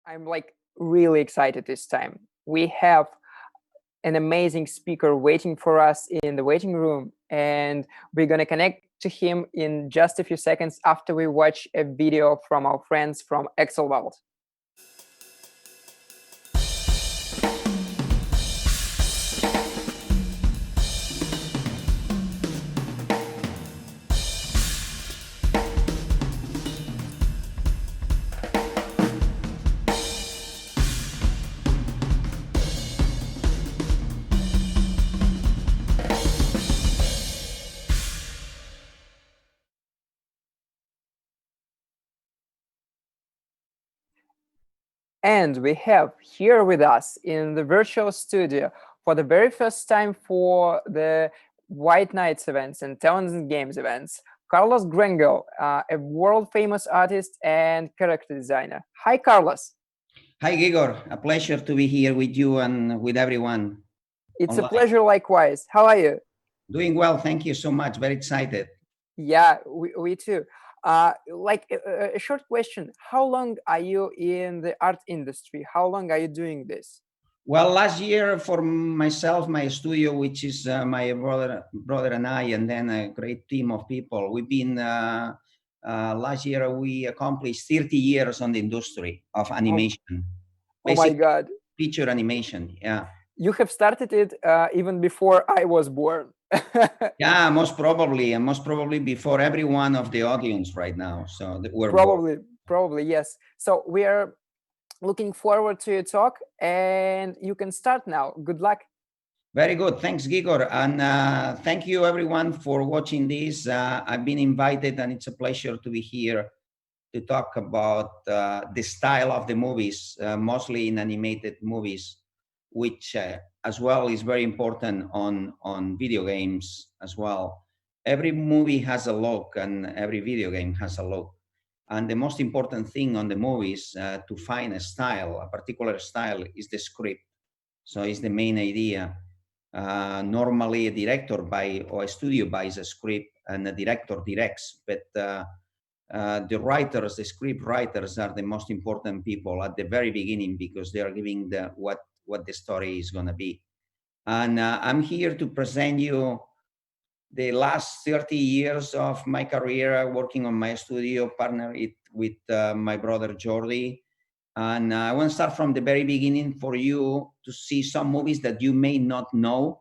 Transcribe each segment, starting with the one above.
I'm like really excited this time. We have an amazing speaker waiting for us in the waiting room, and we're going to connect to him in just a few seconds after we watch a video from our friends from Excel World. And we have here with us in the virtual studio for the very first time for the White Nights events and Talents and Games events, Carlos Grangel, a world-famous artist and character designer. Hi, Carlos. Hi, Igor. A pleasure to be here with you and with everyone. It's online. A pleasure likewise. How are you? Doing well. Thank you so much. Very excited. Yeah, we too. Like a short question, how long are you in the art industry? How long are you doing this? Well, last year for myself, my studio, which is my brother and I, and then a great team of people, we've been, last year we accomplished 30 years on the industry of animation. Oh my God. Feature animation, yeah. You have started it even before I was born. Yeah, most probably before every one of the audience right now. So we're probably yes. So we are looking forward to your talk, and you can start now. Good luck. Very good. Thanks, Igor. And thank you, everyone, for watching this. I've been invited, and it's a pleasure to be here to talk about the style of the movies, mostly in animated movies, which as well is very important on video games as well. Every movie has a look, and every video game has a look. And the most important thing on the movies to find a style, a particular style, is the script. So it's the main idea. Normally a director or a studio buys a script and a director directs, but the writers, the script writers are the most important people at the very beginning because they are giving what the story is going to be. And I'm here to present you the last 30 years of my career working on my studio, partnered with my brother Jordi. And I want to start from the very beginning for you to see some movies that you may not know,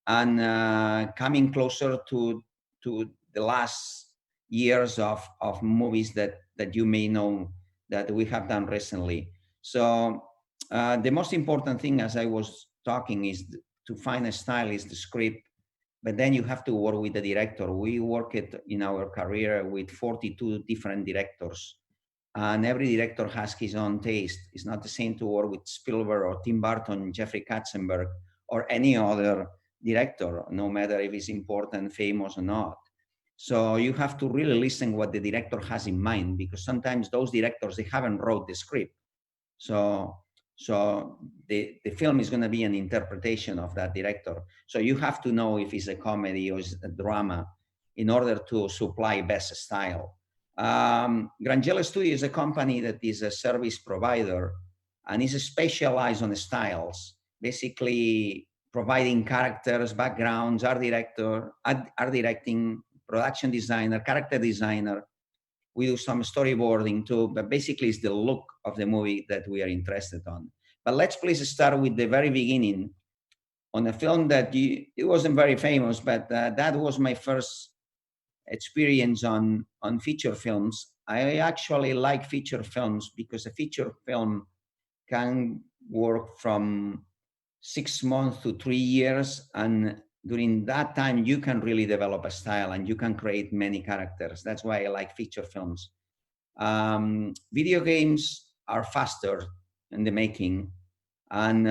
and coming closer to the last years of movies that you may know that we have done recently. So the most important thing, as I was talking, is to find a style, is the script, but then you have to work with the director. We worked in our career with 42 different directors, and every director has his own taste. It's not the same to work with Spielberg or Tim Burton, Jeffrey Katzenberg, or any other director, no matter if it's important, famous or not. So you have to really listen what the director has in mind, because sometimes those directors, they haven't wrote the script. So the film is going to be an interpretation of that director. So you have to know if it's a comedy or it's a drama in order to supply best style. Grangel Studio is a company that is a service provider and is specialized on styles, basically providing characters, backgrounds, art directing, production designer, character designer. We do some storyboarding too, but basically it's the look of the movie that we are interested on. But let's please start with the very beginning on a film that it wasn't very famous, but that was my first experience on feature films. I actually like feature films because a feature film can work from 6 months to 3 years, and during that time you can really develop a style and you can create many characters. That's why I like feature films. Video games are faster in the making, and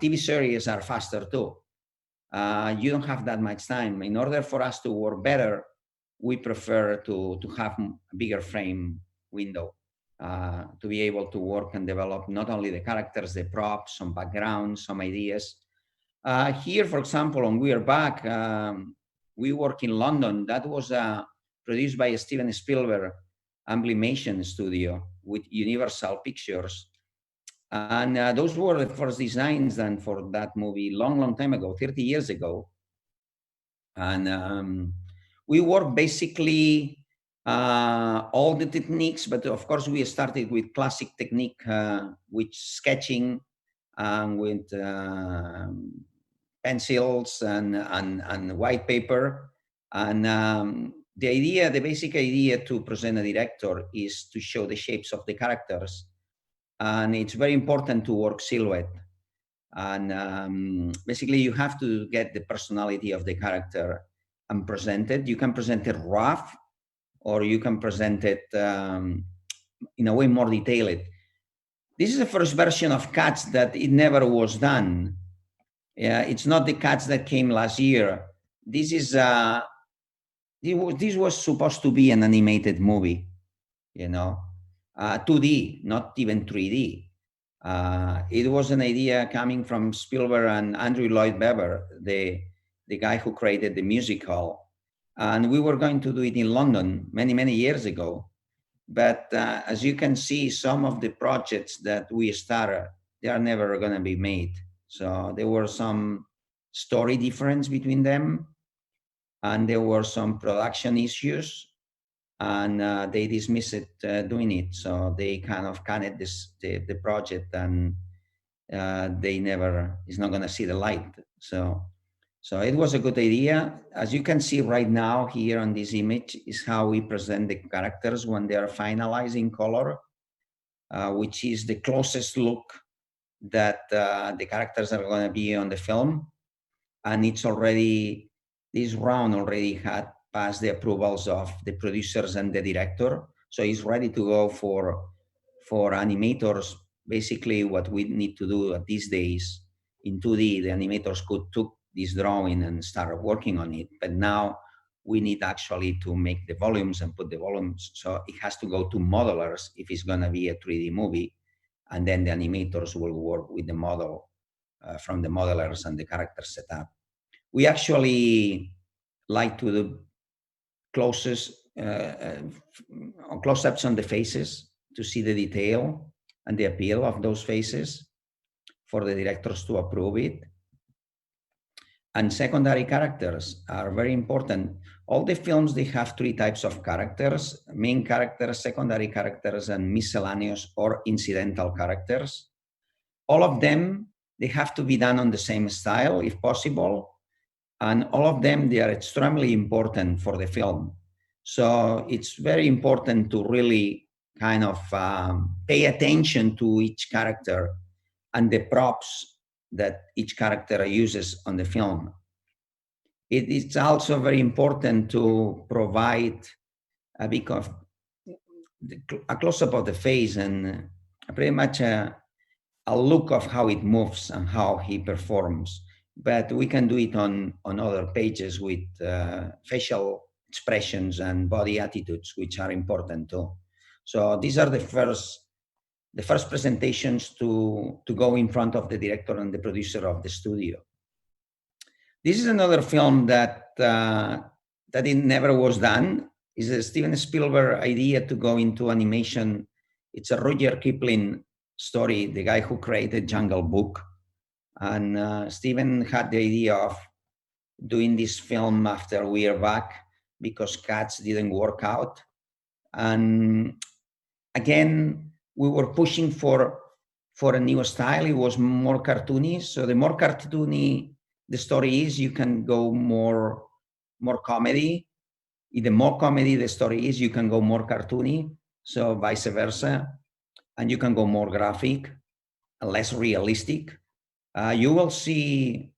TV series are faster too. You don't have that much time. In order for us to work better, we prefer to have a bigger frame window to be able to work and develop not only the characters, the props, some backgrounds, some ideas. Here, for example, on We Are Back, we work in London. That was produced by Steven Spielberg Amblimation Studio with Universal Pictures. And those were the first designs done for that movie long time ago, 30 years ago. And we worked basically all the techniques, but of course we started with classic technique, with sketching and with pencils and white paper. And the basic idea to present a director is to show the shapes of the characters. And it's very important to work silhouette. And basically you have to get the personality of the character and present it. You can present it rough, or you can present it in a way more detailed. This is the first version of Cats that it never was done. It's not the Cats that came last year. This was supposed to be an animated movie, 2D, not even 3D. It was an idea coming from Spielberg and Andrew Lloyd Webber, the guy who created the musical. And we were going to do it in London many years ago. But as you can see, some of the projects that we started, they are never going to be made. So there were some story difference between them, and there were some production issues, and they dismissed it doing it. So they kind of canned the project, and it's not going to see the light. So it was a good idea. As you can see right now here on this image is how we present the characters when they are finalized in color, which is the closest look that the characters are going to be on the film. And this round already had passed the approvals of the producers and the director. So it's ready to go for animators. Basically what we need to do these days in 2D, the animators could took this drawing and start working on it. But now we need actually to make the volumes and put the volumes. So it has to go to modelers if it's going to be a 3D movie. And then the animators will work with the model from the modelers and the character setup. We actually like to do close-ups on the faces to see the detail and the appeal of those faces for the directors to approve it. And secondary characters are very important. All the films, they have three types of characters: main characters, secondary characters, and miscellaneous or incidental characters. All of them, they have to be done on the same style if possible. And all of them, they are extremely important for the film. So it's very important to really kind of pay attention to each character and the props that each character uses on the film. It's also very important to provide a close-up of the face and pretty much a look of how it moves and how he performs. But we can do it on other pages with facial expressions and body attitudes, which are important too. So these are the first presentations to go in front of the director and the producer of the studio. This is another film that it never was done. It's a Steven Spielberg idea to go into animation. It's a Rudyard Kipling story, the guy who created Jungle Book. And Steven had the idea of doing this film after We're Back because Cats didn't work out. And again, we were pushing for a new style. It was more cartoony. So the more cartoony the story is, you can go more comedy. The more comedy the story is, you can go more cartoony. So vice versa. And you can go more graphic, less realistic. You will see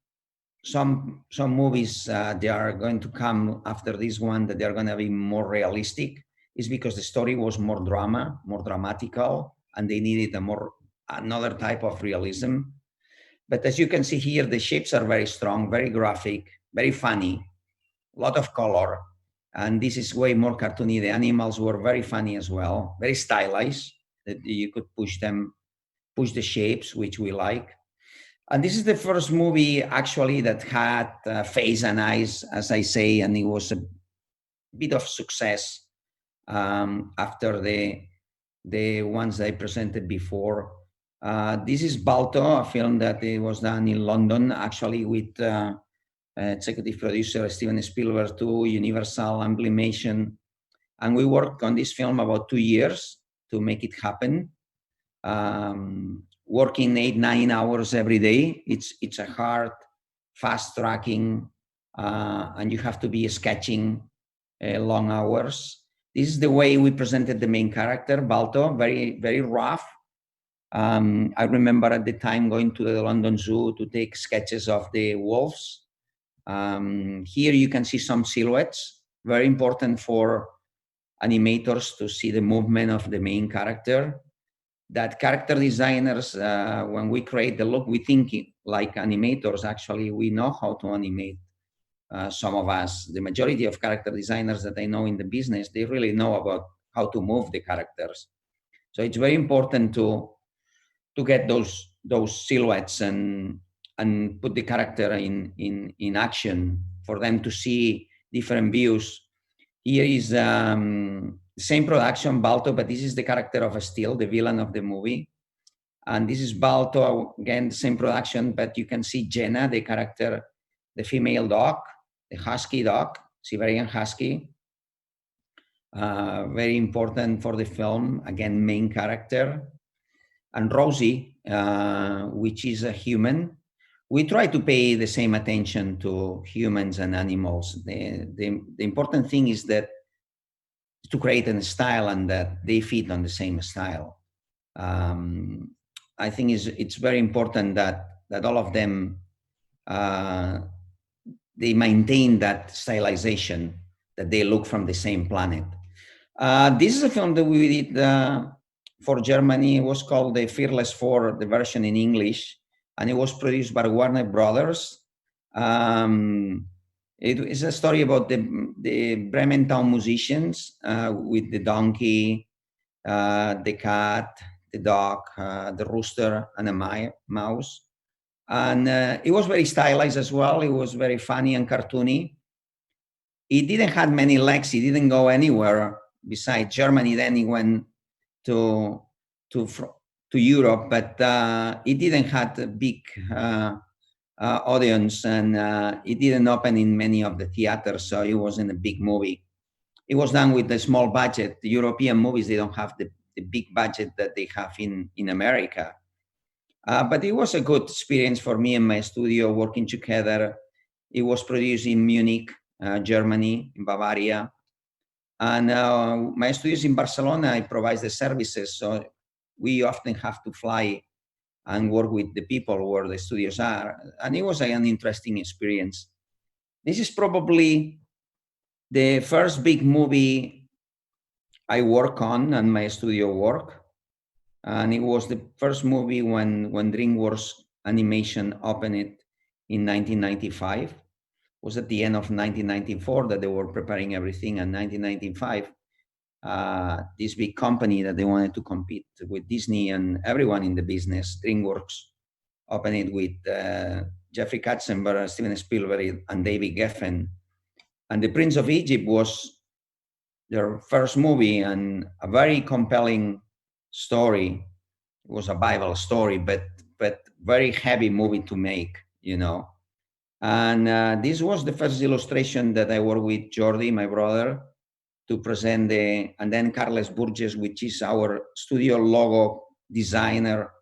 some movies they are going to come after this one that they're going to be more realistic. Is because the story was more drama, more dramatical, and they needed another type of realism. But as you can see here, the shapes are very strong, very graphic, very funny, a lot of color. And this is way more cartoony. The animals were very funny as well, very stylized, that you could push the shapes, which we like. And this is the first movie actually that had face and eyes, as I say, and it was a bit of success after the ones I presented before. This is Balto, a film that it was done in London, actually with executive producer Steven Spielberg to Universal Animation. And we worked on this film about 2 years to make it happen. Working 8-9 hours every day. It's a hard, fast tracking, and you have to be sketching long hours. This is the way we presented the main character, Balto, very, very rough. I remember at the time going to the London Zoo to take sketches of the wolves. Here you can see some silhouettes, very important for animators to see the movement of the main character. That character designers, when we create the look, we think like animators. Actually, we know how to animate. Some of us, the majority of character designers that I know in the business, they really know about how to move the characters. So it's very important to get those silhouettes and put the character in action for them to see different views. Here is the same production, Balto, but this is the character of Steel, the villain of the movie. And this is Balto, again, the same production, but you can see Jenna, the character, the female dog, the husky dog, Siberian husky. Very important for the film, again, main character. And Rosie, which is a human. We try to pay the same attention to humans and animals. The important thing is that to create a style and that they fit on the same style. I think it's very important that all of them they maintain that stylization, that they look from the same planet. This is a film that we did for Germany. It was called The Fearless Four, the version in English, and it was produced by Warner Brothers. It is a story about the Bremen town musicians with the donkey, the cat, the dog, the rooster, and a mouse. And it was very stylized as well. It was very funny and cartoony. It didn't have many legs. It didn't go anywhere besides Germany. Then it went to Europe, but it didn't have a big audience, and it didn't open in many of the theaters, so it wasn't a big movie. It was done with a small budget. The European movies, they don't have the big budget that they have in America. But it was a good experience for me and my studio working together. It was produced in Munich, Germany, in Bavaria. And my studio is in Barcelona. It provides the services, so we often have to fly and work with the people where the studios are. And it was an interesting experience. This is probably the first big movie I work on and my studio work. And it was the first movie when DreamWorks Animation opened it in 1995. It was at the end of 1994 that they were preparing everything. And 1995, this big company that they wanted to compete with Disney and everyone in the business, DreamWorks, opened it with Jeffrey Katzenberg, Steven Spielberg, and David Geffen. And The Prince of Egypt was their first movie, and a very compelling story. It was a Bible story, but very heavy movie to make, you know. And this was the first illustration that I worked with Jordi, my brother, to present and then Carles Burgess, which is our studio logo designer,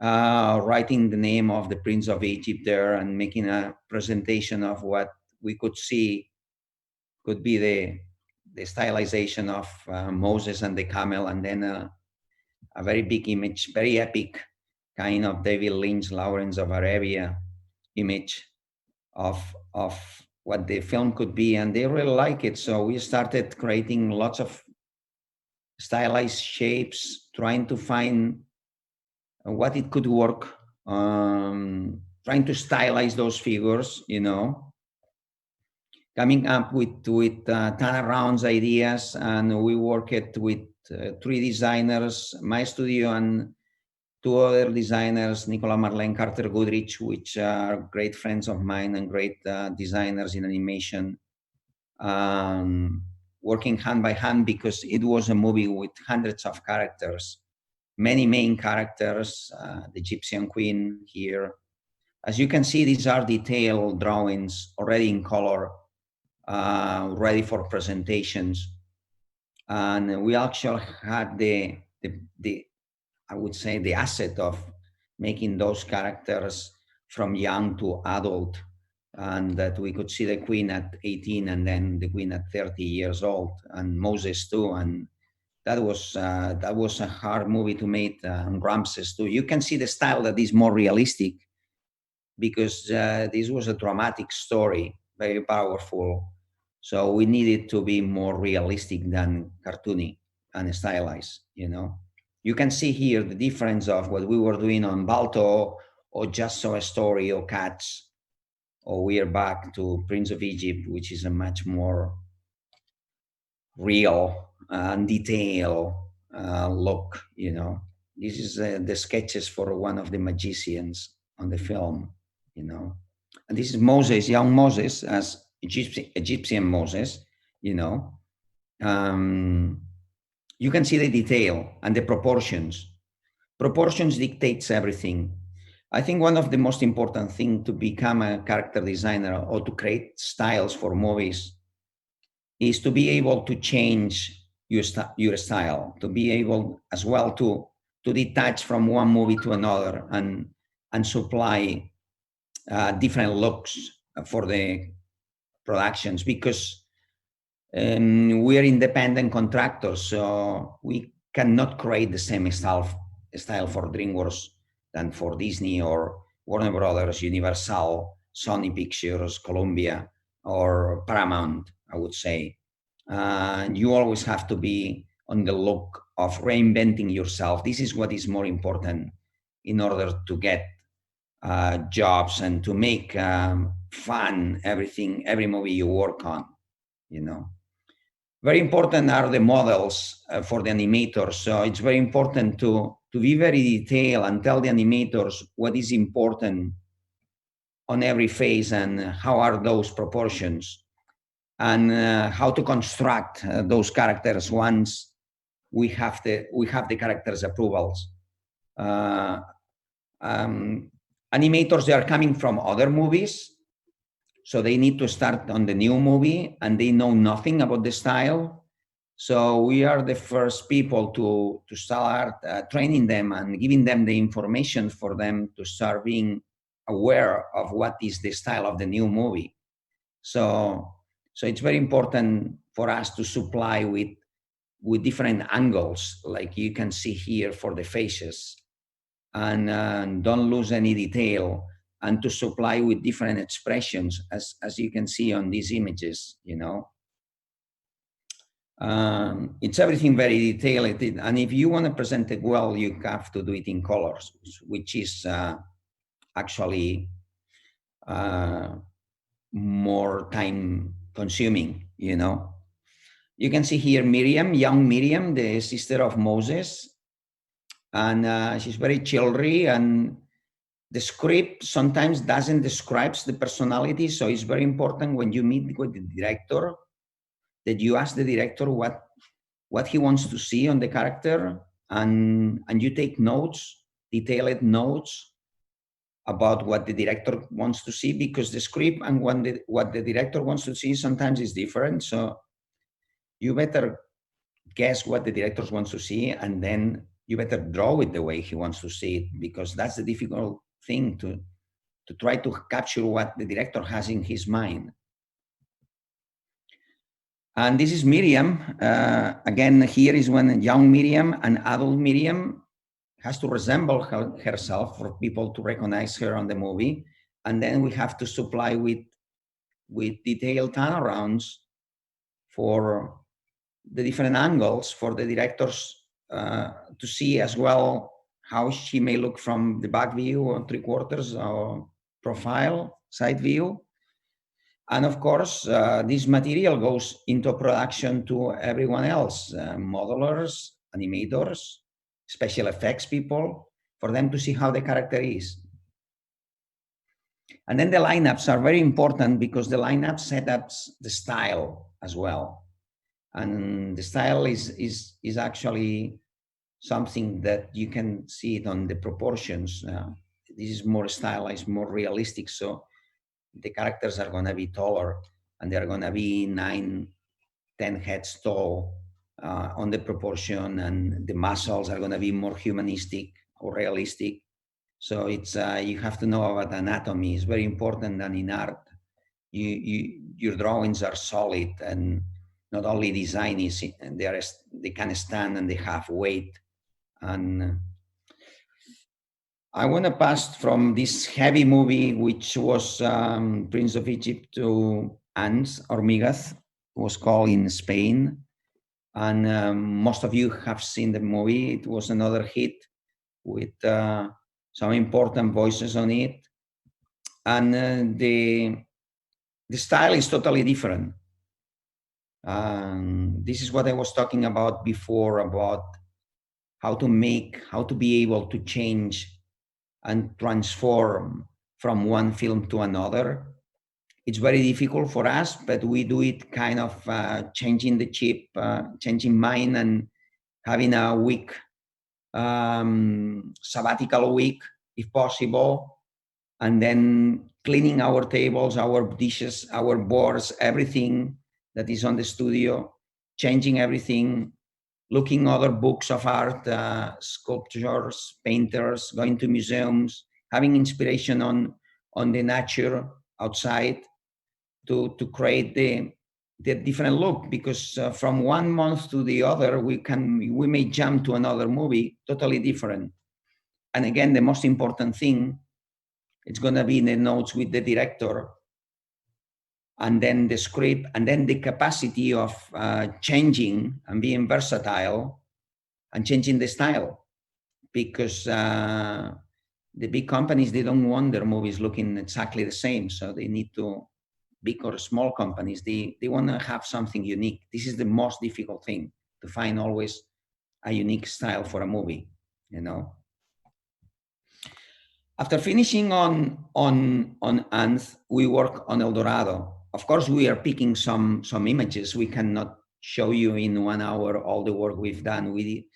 writing the name of the Prince of Egypt there and making a presentation of what we could see could be the stylization of Moses and the camel, and then a very big image, very epic, kind of David Lynch, Lawrence of Arabia image of what the film could be, and they really like it. So we started creating lots of stylized shapes, trying to find what it could work, trying to stylize those figures, you know, coming up with turnarounds ideas, and we worked with 3 designers, my studio and 2 other designers, Nicola Marlene, Carter Goodrich, which are great friends of mine and great designers in animation, working hand by hand because it was a movie with hundreds of characters. many main characters, the Egyptian queen here. As you can see, these are detailed drawings already in color, ready for presentations. And we actually had the I would say the asset of making those characters from young to adult, and that we could see the queen at 18 and then the queen at 30 years old, and Moses too. And that was a hard movie to make, Ramses too. You can see the style that is more realistic, because this was a dramatic story, very powerful. So we needed to be more realistic than cartoony and stylized, you know. You can see here the difference of what we were doing on Balto, or Just So a Story, or Cats, or we are back to Prince of Egypt, which is a much more real and detailed look, you know. This is the sketches for one of the magicians on the film, you know. And this is Moses, young Moses, as Egyptian Moses, you know. You can see the detail and the proportions. Proportions dictates everything. I think one of the most important things to become a character designer or to create styles for movies is to be able to change your style, to be able as well to detach from one movie to another, and supply different looks for the productions, because we are independent contractors, so we cannot create the same style for DreamWorks than for Disney or Warner Brothers, Universal, Sony Pictures, Columbia, or Paramount, I would say. You always have to be on the look of reinventing yourself. This is what is more important in order to get jobs and to make fun every movie you work on, you know. Very important are the models for the animators. So it's very important to be very detailed and tell the animators what is important on every phase and how are those proportions, and how to construct those characters once we have the characters' approvals. Animators, they are coming from other movies, so they need to start on the new movie and they know nothing about the style. So we are the first people to start training them and giving them the information for them to start being aware of what is the style of the new movie. So it's very important for us to supply with different angles, like you can see here for the faces, and don't lose any detail, and to supply with different expressions, as you can see on these images, you know. It's everything very detailed, and if you want to present it well, you have to do it in colors, which is actually more time consuming, you know. You can see here Miriam, young Miriam, the sister of Moses, and she's very childry, and the script sometimes doesn't describe the personality, so it's very important when you meet with the director that you ask the director what he wants to see on the character, and you take notes, detailed notes about what the director wants to see, because the script and what the director wants to see sometimes is different. So you better guess what the director wants to see, and then you better draw it the way he wants to see it, because that's the difficult thing, to try to capture what the director has in his mind. And this is Miriam. Again, here is when young Miriam and adult Miriam has to resemble herself for people to recognize her on the movie. And then we have to supply with detailed turnarounds for the different angles for the directors to see as well how she may look from the back view or 3/4 or profile, side view. And of course, this material goes into production to everyone else, modelers, animators, special effects people, for them to see how the character is. And then the lineups are very important, because the lineup setups the style as well. And the style is actually something that you can see it on the proportions. This is more stylized, more realistic. So the characters are going to be taller, and they're going to be 9, 10 heads tall on the proportion, and the muscles are going to be more humanistic or realistic. So it's you have to know about anatomy. It's very important. And in art, your drawings are solid, and not only design is they can stand and they have weight. And I want to pass from this heavy movie, which was Prince of Egypt, to Ants, Hormigas, was called in Spain. And most of you have seen the movie. It was another hit with some important voices on it. And the style is totally different. This is what I was talking about before, about how to be able to change and transform from one film to another. It's very difficult for us, but we do it kind of changing the chip, changing mind, and having a week, sabbatical week, if possible, and then cleaning our tables, our dishes, our boards, everything that is on the studio, changing everything, looking other books of art, sculptures, painters, going to museums, having inspiration on the nature outside to create the different look. Because from one month to the other, we may jump to another movie totally different. And again, the most important thing, it's going to be in the notes with the director, and then the script, and then the capacity of changing and being versatile and changing the style. Because the big companies, they don't want their movies looking exactly the same. So they need to, big or small companies, they want to have something unique. This is the most difficult thing, to find always a unique style for a movie, you know. After finishing on Ants, we work on El Dorado. Of course, we are picking some images. We cannot show you in 1 hour all the work we've done. We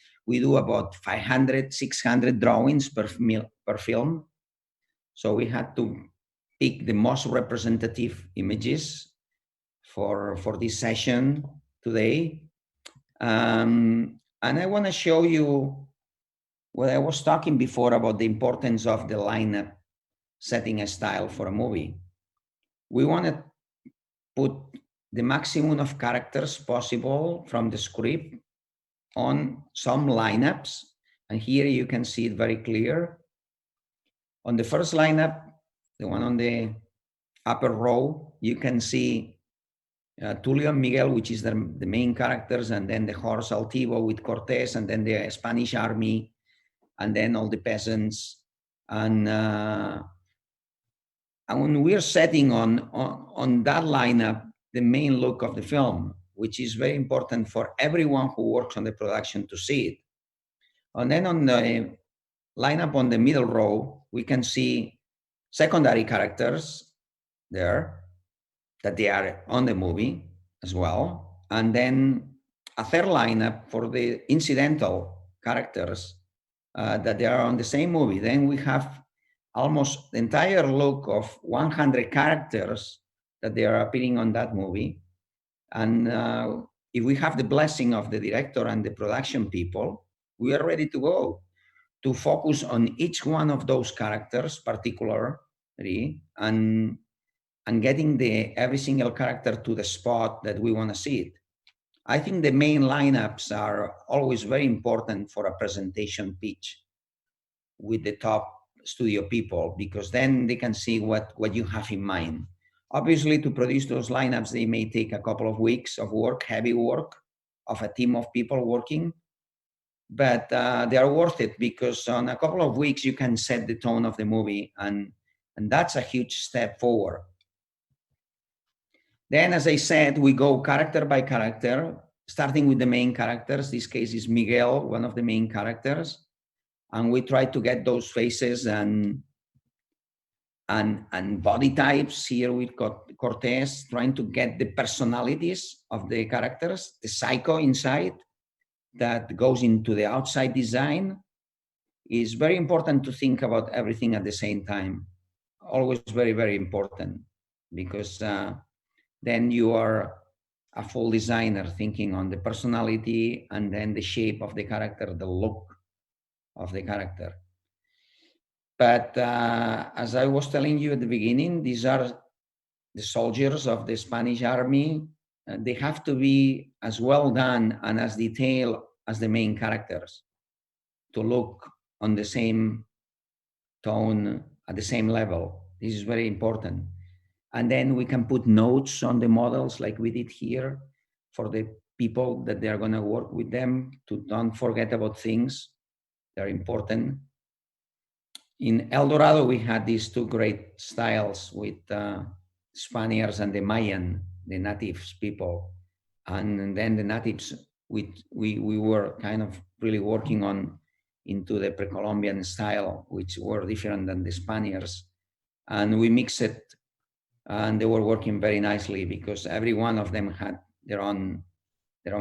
do about 500, 600 drawings per film. So we had to pick the most representative images for this session today. And I want to show you what I was talking before about the importance of the lineup setting a style for a movie. We want to put the maximum of characters possible from the script on some lineups. And here you can see it very clear. On the first lineup, the one on the upper row, you can see Tulio and Miguel, which is the main characters, and then the horse Altivo with Cortés, and then the Spanish army, and then all the peasants. And when we're setting on that lineup the main look of the film, which is very important for everyone who works on the production to see it. And then on the lineup on the middle row, we can see secondary characters there, that they are on the movie as well. And then a third lineup for the incidental characters that they are on the same movie. Then we have almost the entire look of 100 characters that they are appearing on that movie. And if we have the blessing of the director and the production people, we are ready to go to focus on each one of those characters particularly, and getting every single character to the spot that we want to see it. I think the main lineups are always very important for a presentation pitch with the top studio people, because then they can see what you have in mind. Obviously, to produce those lineups, they may take a couple of weeks of work, heavy work, of a team of people working, but they are worth it, because on a couple of weeks, you can set the tone of the movie, and that's a huge step forward. Then, as I said, we go character by character, starting with the main characters. This case is Miguel, one of the main characters. And we try to get those faces and body types here with Cortés, trying to get the personalities of the characters, the psycho inside, that goes into the outside design, it's very important to think about everything at the same time. Always very, very important, because then you are a full designer thinking on the personality and then the shape of the character, the look of the character. But as I was telling you at the beginning, these are the soldiers of the Spanish army. They have to be as well done and as detailed as the main characters to look on the same tone, at the same level. This is very important. And then we can put notes on the models like we did here for the people that they're going to work with them to don't forget about things. They're important. In El Dorado, we had these two great styles with Spaniards and the Mayan, the natives people. And then the natives, we were kind of really working on into the pre-Columbian style, which were different than the Spaniards. And we mixed it, and they were working very nicely because every one of them had their own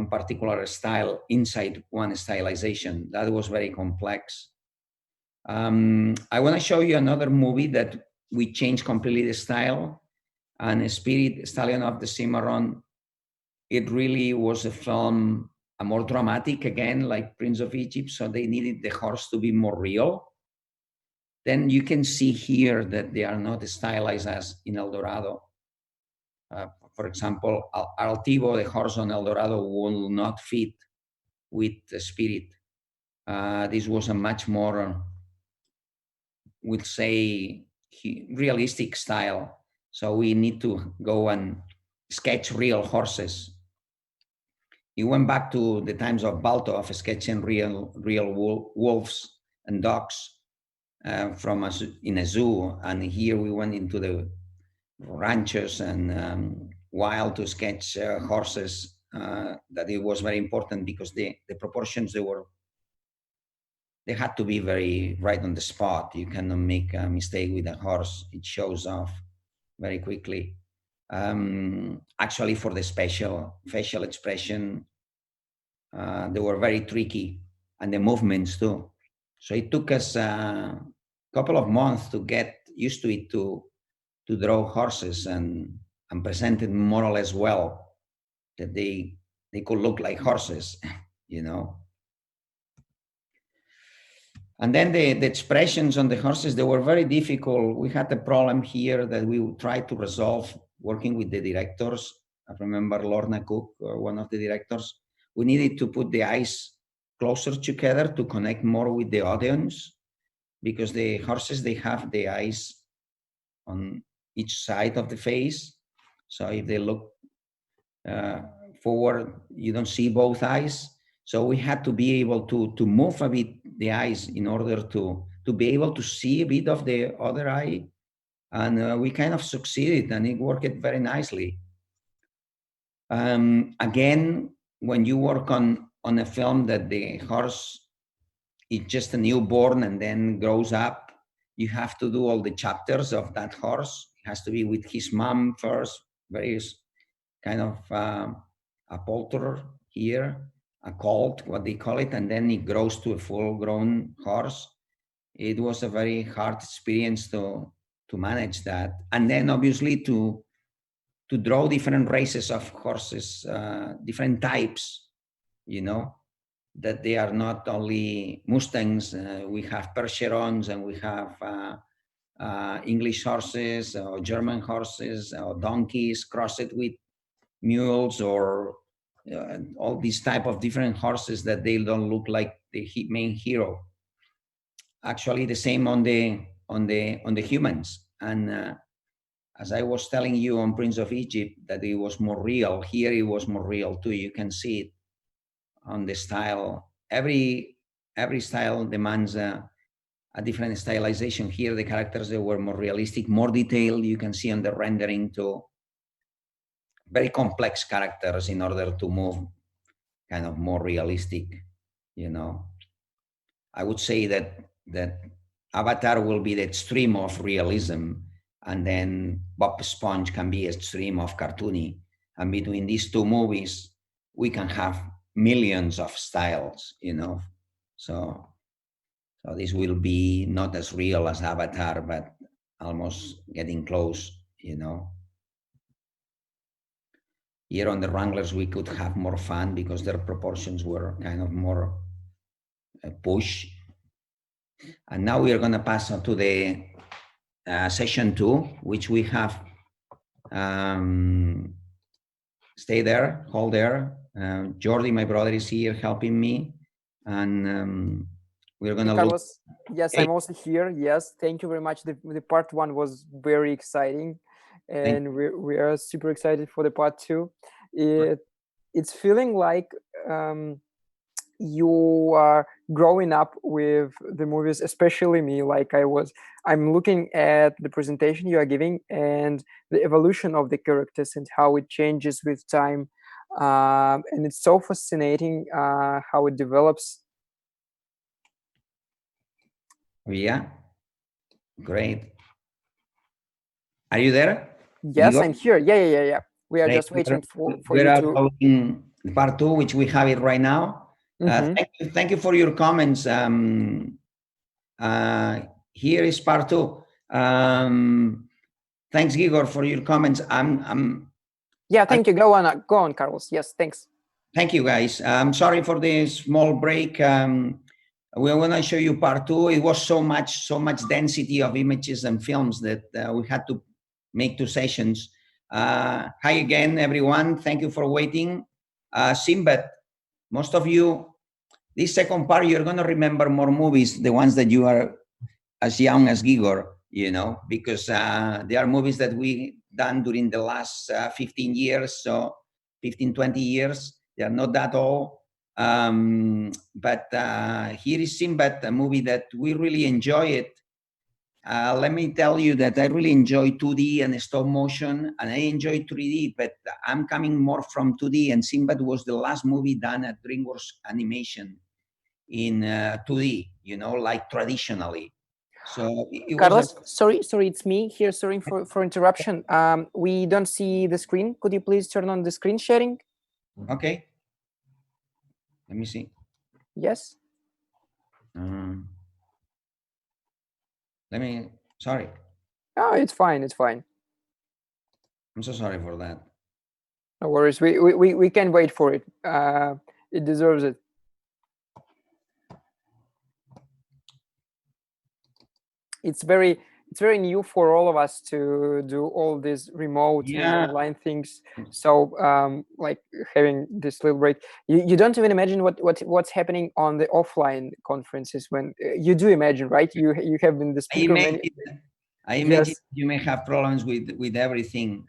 particular style inside one stylization. That was very complex. I want to show you another movie that we changed completely the style, and Spirit, Stallion of the Cimarron. It really was a film, a more dramatic, again, like Prince of Egypt, so they needed the horse to be more real. Then you can see here that they are not stylized as in El Dorado. For example, Altivo, the horse on El Dorado, will not fit with the Spirit. This was a much more, we'll say, realistic style. So we need to go and sketch real horses. He went back to the times of Balto, of sketching real wolves and dogs in a zoo. And here we went into the ranches and wild to sketch horses. That it was very important because the proportions, they had to be very right on the spot. You cannot make a mistake with a horse. It shows off very quickly. Actually, for the facial expression, they were very tricky, and the movements too. So it took us a couple of months to get used to it, to draw horses and present it more or less well, that they could look like horses, you know. And then the expressions on the horses, they were very difficult. We had a problem here that we tried to resolve working with the directors. I remember Lorna Cook, one of the directors. We needed to put the eyes closer together to connect more with the audience, because the horses, they have the eyes on each side of the face. So if they look forward, you don't see both eyes. So we had to be able to move a bit the eyes in order to be able to see a bit of the other eye. And we kind of succeeded, and it worked very nicely. Again, when you work on a film that the horse is just a newborn and then grows up, you have to do all the chapters of that horse. It has to be with his mom first, very kind of a polter here, a colt, what they call it, and then it grows to a full-grown horse. It was a very hard experience to manage that, and then obviously to draw different races of horses, different types, you know, that they are not only Mustangs. We have Percherons, and we have English horses or German horses or donkeys crossed with mules, or all these type of different horses that they don't look like the main hero. Actually, the same on the humans. And as I was telling you on Prince of Egypt, that it was more real. Here it was more real too. You can see it on the style. Every style demands a different stylization. Here the characters, they were more realistic, more detailed. You can see on the rendering too. Very complex characters in order to move kind of more realistic, you know. I would say that Avatar will be the extreme of realism, and then Bob Esponge can be extreme of cartoony. And between these two movies, we can have millions of styles, you know. So this will be not as real as Avatar, but almost getting close, you know. Here on the Wranglers, we could have more fun because their proportions were kind of more push. And now we are going to pass on to the session 2, which we have. Stay there, hold there. Jordi, my brother, is here helping me, and we're going to look. Carlos, yes, I'm also here. Yes, thank you very much. The part 1 was very exciting, and we are super excited for the part 2. It's feeling like you are growing up with the movies, especially me. Like I'm looking at the presentation you are giving and the evolution of the characters and how it changes with time, and it's so fascinating how it develops. Yeah, great. Are you there? Yes, I'm here. Yeah. We are just waiting for you to. Going part 2, which we have it right now. Thank you for your comments. Here is part 2. Thanks, Igor, for your comments. Yeah, thank you. Go on, Carlos. Yes, thanks. Thank you, guys. I'm sorry for this small break. We're going to show you part 2. It was so much density of images and films that we had to make 2 sessions. Hi again, everyone. Thank you for waiting. Simba, most of you, this second part, you're going to remember more movies, the ones that you are as young as Igor, you know, because they are movies that we done during the last 15 years, so 15, 20 years. They are not that old. But here is Simba, a movie that we really enjoy it. Let me tell you that I really enjoy 2D and stop motion, and I enjoy 3D, but I'm coming more from 2D, and Simba was the last movie done at DreamWorks Animation in 2D, you know, like traditionally. So it Carlos, was sorry, it's me here. Sorry for interruption. We don't see the screen. Could you please turn on the screen sharing? Okay. Let me see. Yes. Sorry. Oh, it's fine. It's fine. I'm so sorry for that. No worries. We can wait for it. It deserves it. It's very new for all of us to do all these remote and online things. So like having this little break, you don't even imagine what's happening on the offline conferences when you do imagine, right? You have been the speaker. I imagine you may have problems with everything.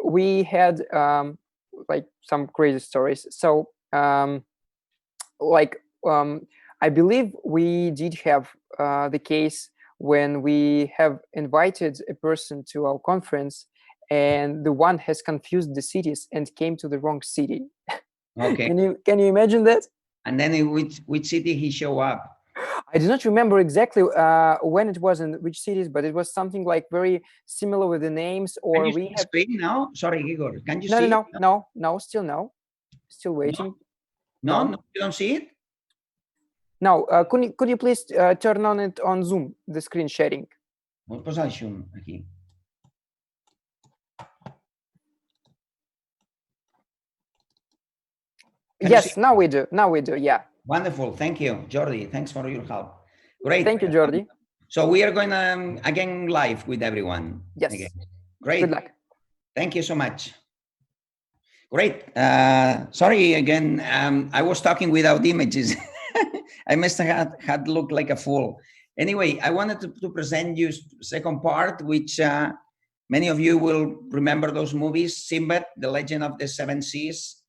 We had like some crazy stories. So I believe we did have the case when we have invited a person to our conference and the one has confused the cities and came to the wrong city. Okay. Can you imagine that? And then in which city he show up? I do not remember exactly when it was in which cities, but it was something like very similar with the names. Or can you speak now? Sorry, Igor. Can you see? No, still no. Still waiting. No, you don't see it? No, could you please turn on it on Zoom, the screen sharing? Vou posar zoom aqui. Yes, now we do. Yeah. Wonderful. Thank you, Jordi. Thanks for your help. Great. Thank you, Jordi. So we are going to again live with everyone. Yes. Again. Great. Good luck. Thank you so much. Great. Sorry again. I was talking without images. I must have had looked like a fool. Anyway, I wanted to present you second part, which many of you will remember those movies, Simba, The Legend of the Seven Seas.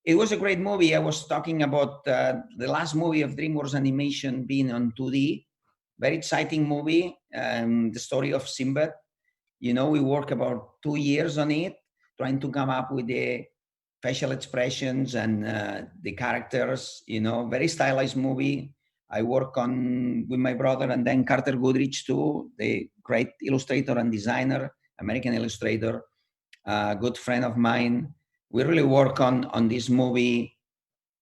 It was a great movie. I was talking about the last movie of DreamWorks Animation being on 2D. Very exciting movie. The story of Simba. You know, we worked about 2 years on it, trying to come up with the facial expressions and the characters. You know, very stylized movie. I work on with my brother and then Carter Goodrich too, the great illustrator and designer, American illustrator, a good friend of mine. we really work on this movie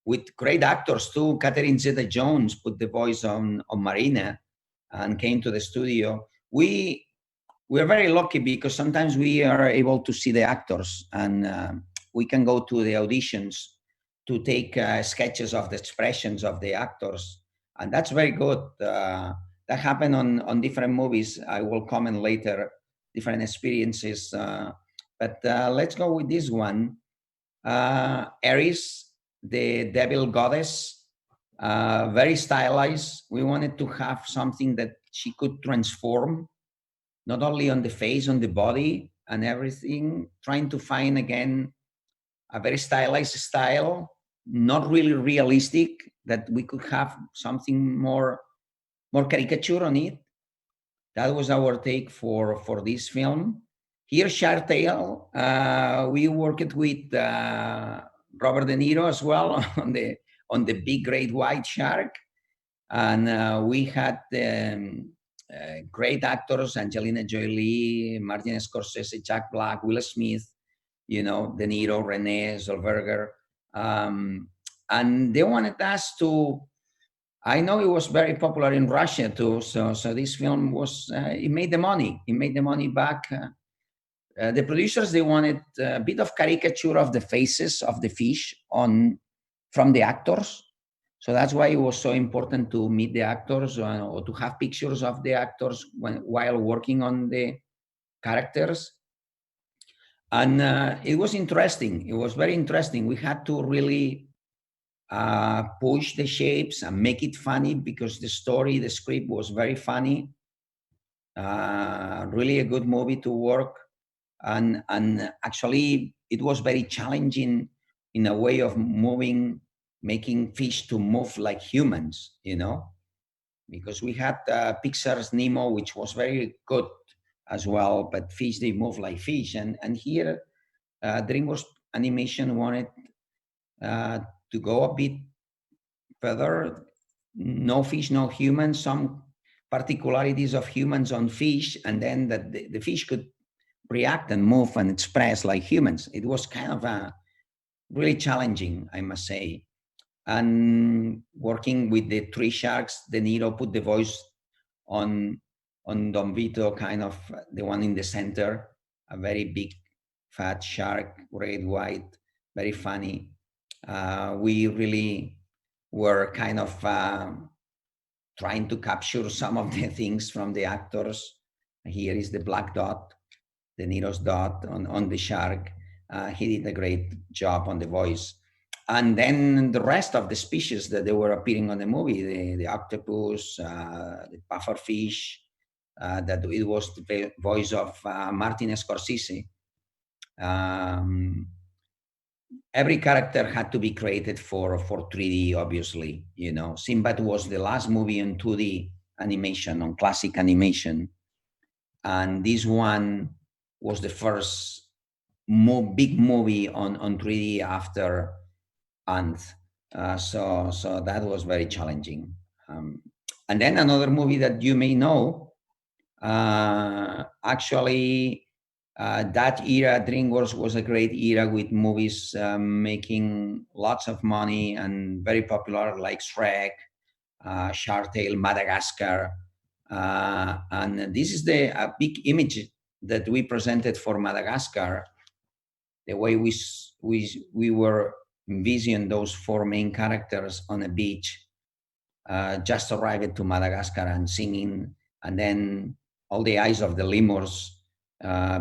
with great actors too. Catherine Zeta-Jones put the voice on Marina and came to the studio. We're very lucky because sometimes we are able to see the actors and we can go to the auditions to take sketches of the expressions of the actors, and that's very good. That happened on different movies. I will comment later, different experiences. But let's go with this one. Ares, the devil goddess, very stylized. We wanted to have something that she could transform, not only on the face, on the body and everything, trying to find again a very stylized style, not really realistic, that we could have something more caricature on it. That was our take for this film. Here, Shark Tale, we worked with Robert De Niro as well on the big great white shark, and we had great actors: Angelina Jolie, Martin Scorsese, Jack Black, Will Smith, De Niro, Renee Zellweger, and they wanted us to. I know it was very popular in Russia too, so this film was it made the money. It made the money back. The producers, they wanted a bit of caricature of the faces of the fish from the actors. So that's why it was so important to meet the actors or to have pictures of the actors while working on the characters. And it was interesting. It was very interesting. We had to really push the shapes and make it funny because the script was very funny. Really a good movie to work. And actually, it was very challenging in a way of making fish to move like humans, because we had Pixar's Nemo, which was very good as well, but fish, they move like fish. And here, DreamWorks Animation wanted to go a bit further. No fish, no humans, some particularities of humans on fish, and then that the fish could react and move and express like humans. It was kind of really challenging, I must say. And working with the three sharks, De Niro put the voice on Don Vito, kind of the one in the center, a very big, fat shark, red, white, very funny. We really were kind of trying to capture some of the things from the actors. Here is the black dot, De Niro's dot on the shark. He did a great job on the voice. And then the rest of the species that they were appearing on the movie, the octopus, the pufferfish, that it was the voice of Martin Scorsese. Every character had to be created for 3D, obviously. Simba was the last movie on 2D animation, on classic animation. And this one was the first big movie on 3D after Ant. So that was very challenging. And then another movie that you may know, actually, that era, DreamWorks was a great era with movies making lots of money and very popular, like Shrek, Shark Tale, Madagascar. And this is a big image that we presented for Madagascar, the way we were envisioning those four main characters on a beach, just arrived to Madagascar and singing, and then all the eyes of the lemurs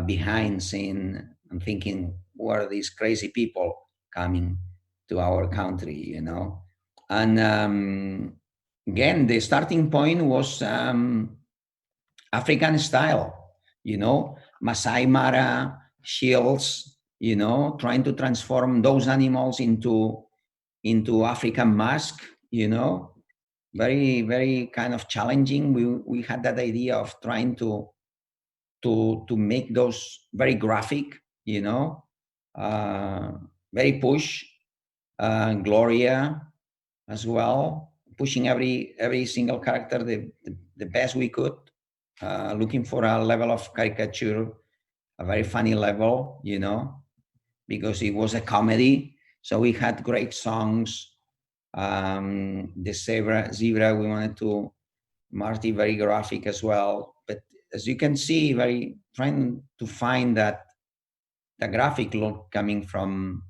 behind seeing and thinking, who are these crazy people coming to our country, And again, the starting point was African style, Masai Mara, shields, trying to transform those animals into African mask, very, very kind of challenging. We had that idea of trying to make those very graphic, very push, Gloria as well, pushing every single character the best we could, looking for a level of caricature, a very funny level, because it was a comedy. So we had great songs. The zebra, we wanted to Marty, very graphic as well. But as you can see, very trying to find that the graphic look coming from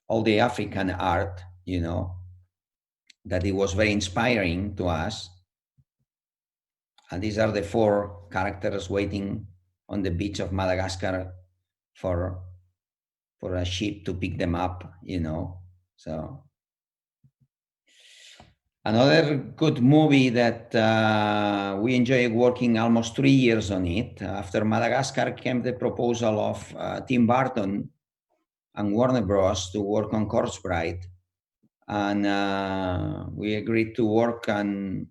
all the African art, that it was very inspiring to us. And these are the 4 characters waiting on the beach of Madagascar for a ship to pick them up, So another good movie that we enjoyed working almost 3 years on it. After Madagascar came the proposal of Tim Burton and Warner Bros. To work on Corpse Bride. And we agreed to work on,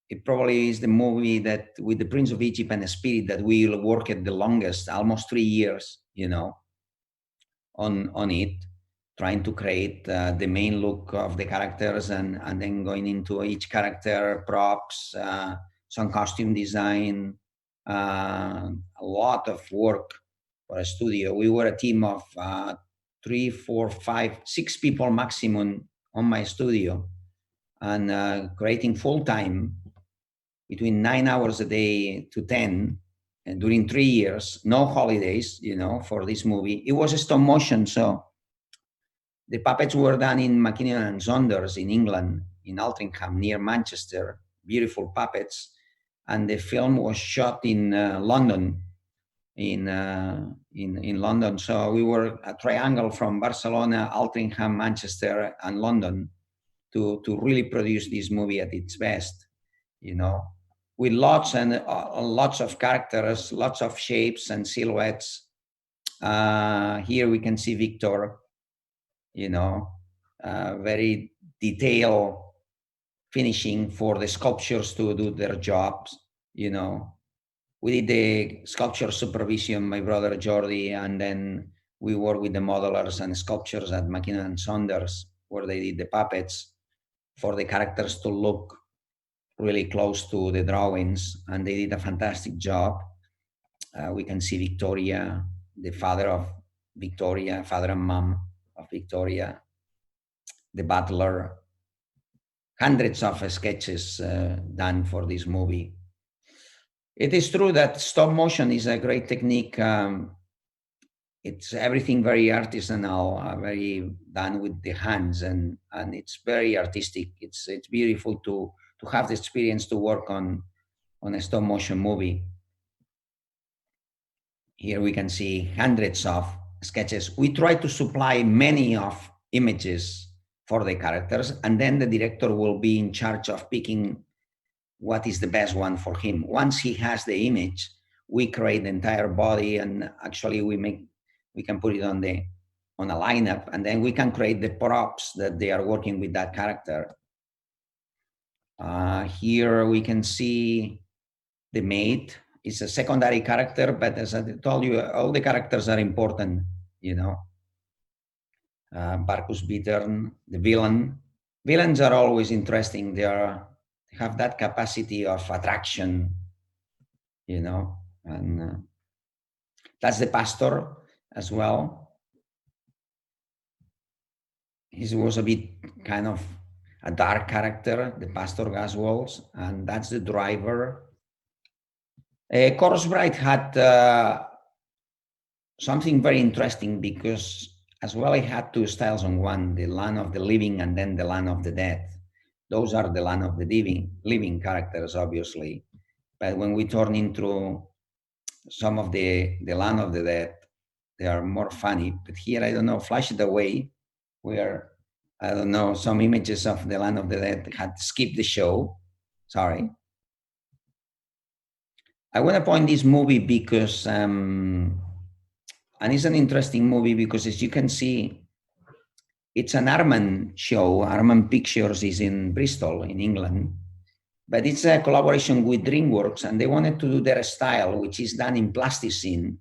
it probably is the movie that with the Prince of Egypt and the Spirit that we'll work at the longest, almost 3 years, on it, trying to create the main look of the characters and then going into each character, props, some costume design, a lot of work for a studio. We were a team of 3, 4, 5, 6 people maximum on my studio, and creating full time between 9 hours a day to 10, and during 3 years, no holidays, for this movie. It was a stop motion, so the puppets were done in McKinnon and Saunders in England, in Altrincham, near Manchester. Beautiful puppets, and the film was shot in London. In London, so we were a triangle from Barcelona, Altrincham, Manchester, and London to really produce this movie at its best. With lots and lots of characters, lots of shapes and silhouettes. Here we can see Victor, very detailed finishing for the sculptures to do their jobs. We did the sculpture supervision, my brother Jordi, and then we worked with the modelers and sculptures at McKinnon and Saunders, where they did the puppets for the characters to look really close to the drawings, and they did a fantastic job. We can see Victoria, the father of Victoria, father and mom of Victoria, the butler, hundreds of sketches done for this movie. It is true that stop motion is a great technique. It's everything very artisanal, very done with the hands, and it's very artistic. It's beautiful to have the experience to work on a stop motion movie. Here we can see hundreds of sketches. We try to supply many of images for the characters, and then the director will be in charge of picking what is the best one for him. Once he has the image, we create the entire body, and actually we can put it on a lineup, and then we can create the props that they are working with that character. Here we can see the maid. It's a secondary character, but as I told you, all the characters are important, Barkus Bittern, the villain. Villains are always interesting. They have that capacity of attraction, and that's the pastor as well. He was a bit kind of a dark character, the pastor Gaswalls, and that's the driver. Corpse Bride had something very interesting because as well it had 2 styles on one, the land of the living and then the land of the dead. Those are the land of the living characters, obviously. But when we turn into some of the land of the dead, they are more funny. But here, I don't know, flash it away, where, I don't know, some images of the land of the dead had skipped the show. Sorry. I want to point this movie because, and it's an interesting movie because, as you can see, it's an Arman show. Arman Pictures is in Bristol, in England, but it's a collaboration with DreamWorks, and they wanted to do their style, which is done in plasticine.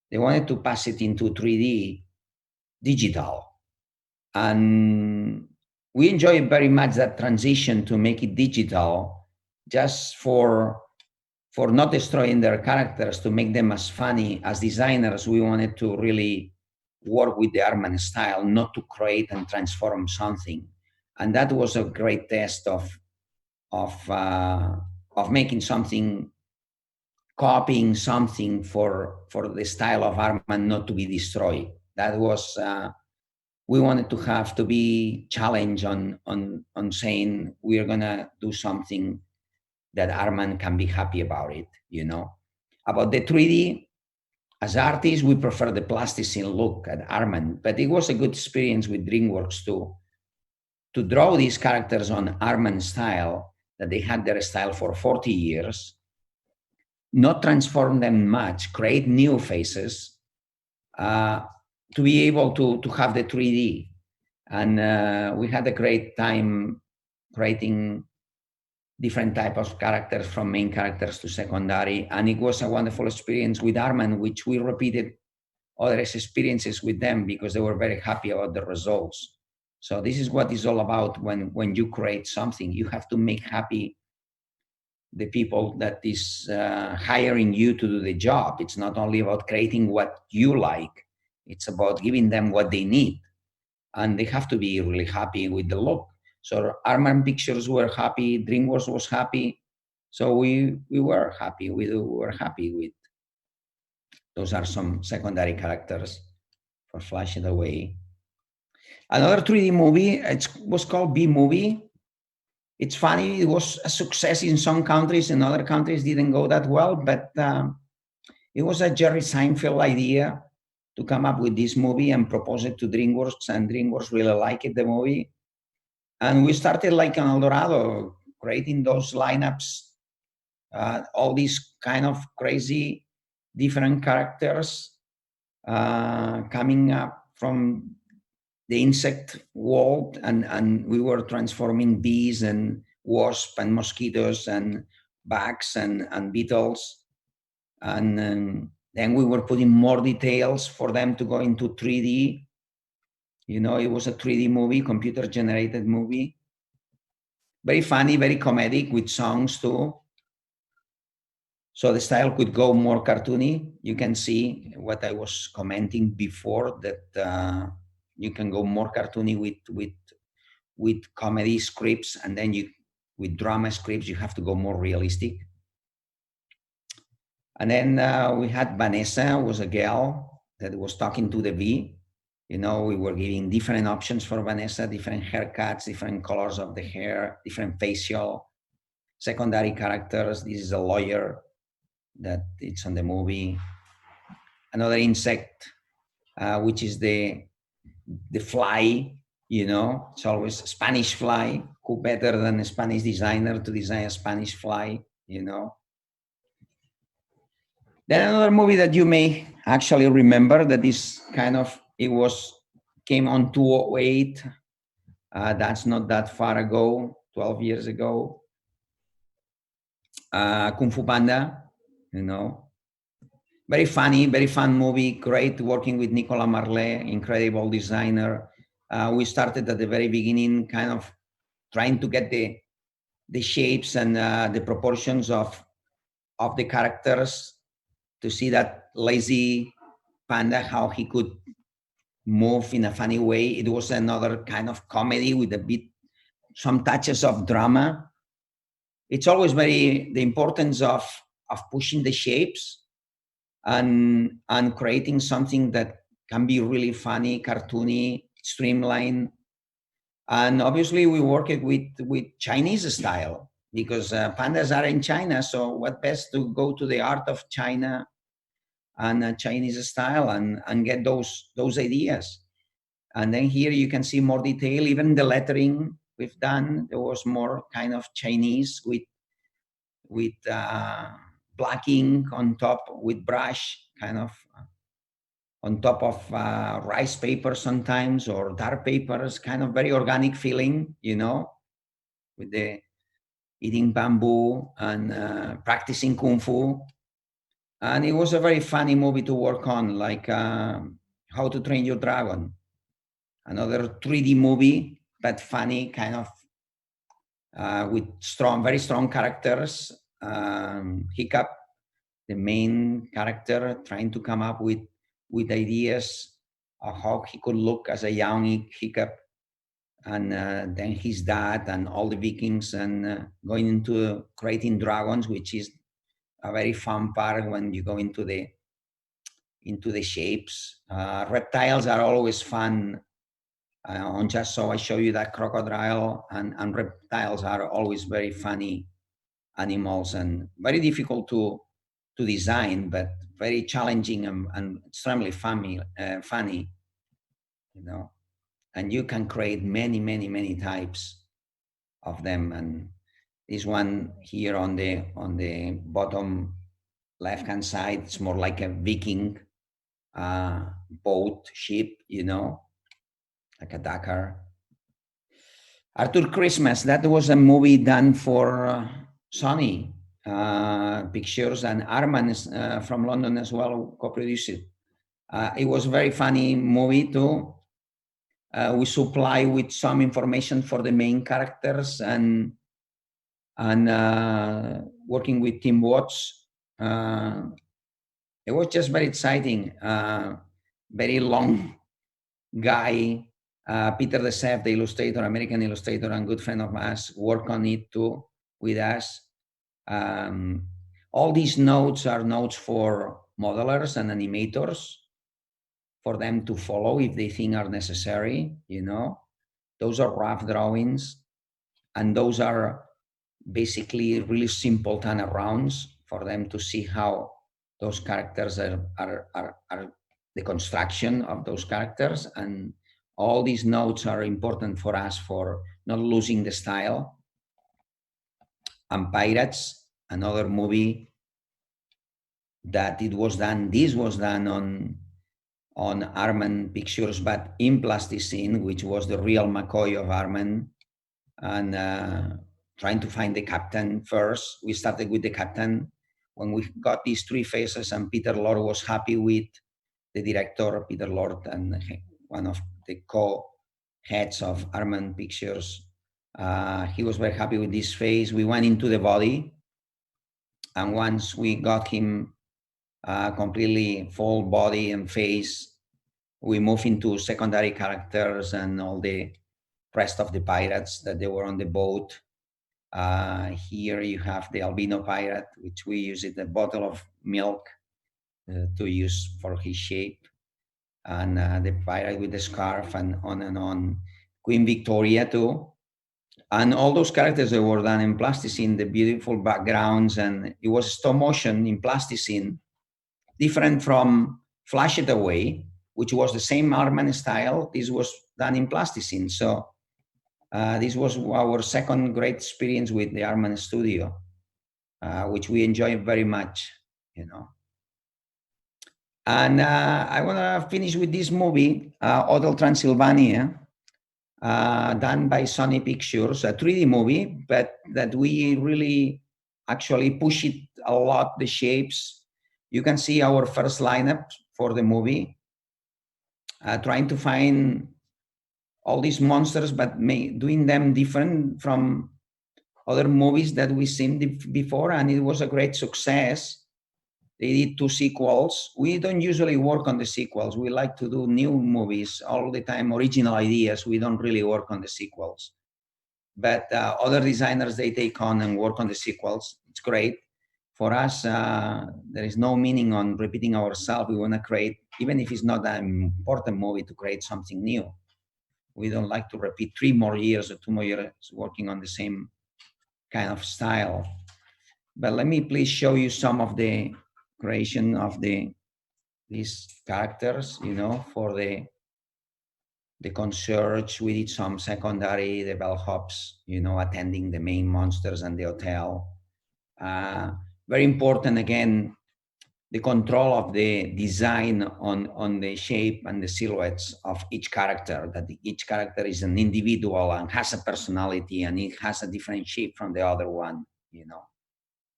They wanted to pass it into 3D digital. And we enjoy very much that transition to make it digital, just for not destroying their characters, to make them as funny. As designers, we wanted to really work with the Arman style, not to create and transform something. And that was a great test of making something, copying something for the style of Arman not to be destroyed. That was we wanted to have to be challenged on saying we are gonna do something that Arman can be happy about it. About the 3D. As artists, we prefer the plasticine look at Arman, but it was a good experience with DreamWorks too, to draw these characters on Arman style, that they had their style for 40 years, not transform them much, create new faces, to be able to have the 3D. And we had a great time creating different types of characters, from main characters to secondary. And it was a wonderful experience with Arman, which we repeated other experiences with them because they were very happy about the results. So this is what it's all about when you create something. You have to make happy the people that is hiring you to do the job. It's not only about creating what you like, it's about giving them what they need. And they have to be really happy with the look. So Arman Pictures were happy, DreamWorks was happy. So we were happy. We were happy with. Those are some secondary characters for Flash It Away. Another 3D movie, it was called B-Movie. It's funny, it was a success in some countries, in other countries didn't go that well, but it was a Jerry Seinfeld idea to come up with this movie and propose it to DreamWorks, and DreamWorks really liked the movie. And we started like an El Dorado, creating those lineups, all these kind of crazy different characters coming up from the insect world, and we were transforming bees and wasps and mosquitoes and bugs and beetles. And then we were putting more details for them to go into 3D. It was a 3D movie, computer-generated movie. Very funny, very comedic, with songs too. So the style could go more cartoony. You can see what I was commenting before, that you can go more cartoony with comedy scripts, and then with drama scripts, you have to go more realistic. And then we had Vanessa, was a girl that was talking to the bee. We were giving different options for Vanessa, different haircuts, different colors of the hair, different facial, secondary characters. This is a lawyer that it's on the movie. Another insect, which is the fly. It's always Spanish fly. Who better than a Spanish designer to design a Spanish fly? Then another movie that you may actually remember, that is came on 2008. That's not that far ago, 12 years ago. Kung Fu Panda, very funny, very fun movie. Great working with Nicolas Marlet, incredible designer. We started at the very beginning, kind of trying to get the shapes and the proportions of the characters, to see that lazy panda, how he could move in a funny way. It was another kind of comedy with some touches of drama. It's always the importance of pushing the shapes and creating something that can be really funny, cartoony, streamlined. And obviously we work it with Chinese style, because pandas are in China. So what best to go to the art of China and Chinese style and get those ideas. And then here you can see more detail. Even the lettering we've done, there was more kind of Chinese with black ink on top, with brush, kind of on top of rice paper sometimes, or dark papers, kind of very organic feeling, with the eating bamboo and practicing Kung Fu. And it was a very funny movie to work on, like How to Train Your Dragon. Another 3D movie, but funny, kind of with very strong characters. Hiccup, the main character, trying to come up with ideas of how he could look as a young hiccup, and then his dad and all the Vikings, and going into creating dragons, which is a very fun part when you go into the shapes. Reptiles are always fun. On just so I show you that crocodile, and reptiles are always very funny animals and very difficult to design, but very challenging and extremely funny, you know. And you can create many, many, many types of them. And this one here on the bottom left hand side, it's more like a Viking boat ship, you know, like a Dakar. Arthur Christmas, that was a movie done for Sony Pictures, and Arman from London as well co-produced it. It was a very funny movie too. We supply with some information for the main characters, and working with Tim Watts. It was just very exciting. Very long guy. Peter the Chef, the illustrator, American illustrator, and good friend of us, work on it too with us. All these notes are notes for modelers and animators, for them to follow if they think are necessary, you know. Those are rough drawings, and those are basically really simple turnarounds for them to see how those characters are the construction of those characters. And all these notes are important for us for not losing the style. And Pirates, another movie that this was done on Arman Pictures, but in plasticine, which was the real McCoy of Arman, and trying to find the captain first. We started with the captain. When we got these three faces, and Peter Lord was happy with the director, Peter Lord, and one of the co-heads of Arman Pictures. He was very happy with this face. We went into the body, and once we got him completely full body and face, we moved into secondary characters and all the rest of the pirates that they were on the boat. Here you have the Albino Pirate, which we use it a bottle of milk to use for his shape, and the pirate with the scarf, and on and on. Queen Victoria too, and all those characters that were done in plasticine, the beautiful backgrounds, and it was stop motion in plasticine, different from Flash It Away, which was the same Arman style. This was done in plasticine. So this was our second great experience with the Arman Studio, which we enjoyed very much, you know. And I want to finish with this movie, Hotel Transylvania, done by Sony Pictures, a 3D movie, but that we really actually push it a lot, the shapes. You can see our first lineup for the movie, trying to find all these monsters, but doing them different from other movies that we've seen before, and it was a great success. They did 2 sequels. We don't usually work on the sequels. We like to do new movies all the time, original ideas. We don't really work on the sequels. But other designers, they take on and work on the sequels. It's great. For us, there is no meaning on repeating ourselves. We want to create, even if it's not an important movie, to create something new. We don't like to repeat 3 more years or 2 more years working on the same kind of style. But let me please show you some of the creation of these characters, you know, for the concierge. We did some secondary, the bellhops, you know, attending the main monsters and the hotel. Very important, again, the control of the design on the shape and the silhouettes of each character, that each character is an individual and has a personality, and it has a different shape from the other one, you know.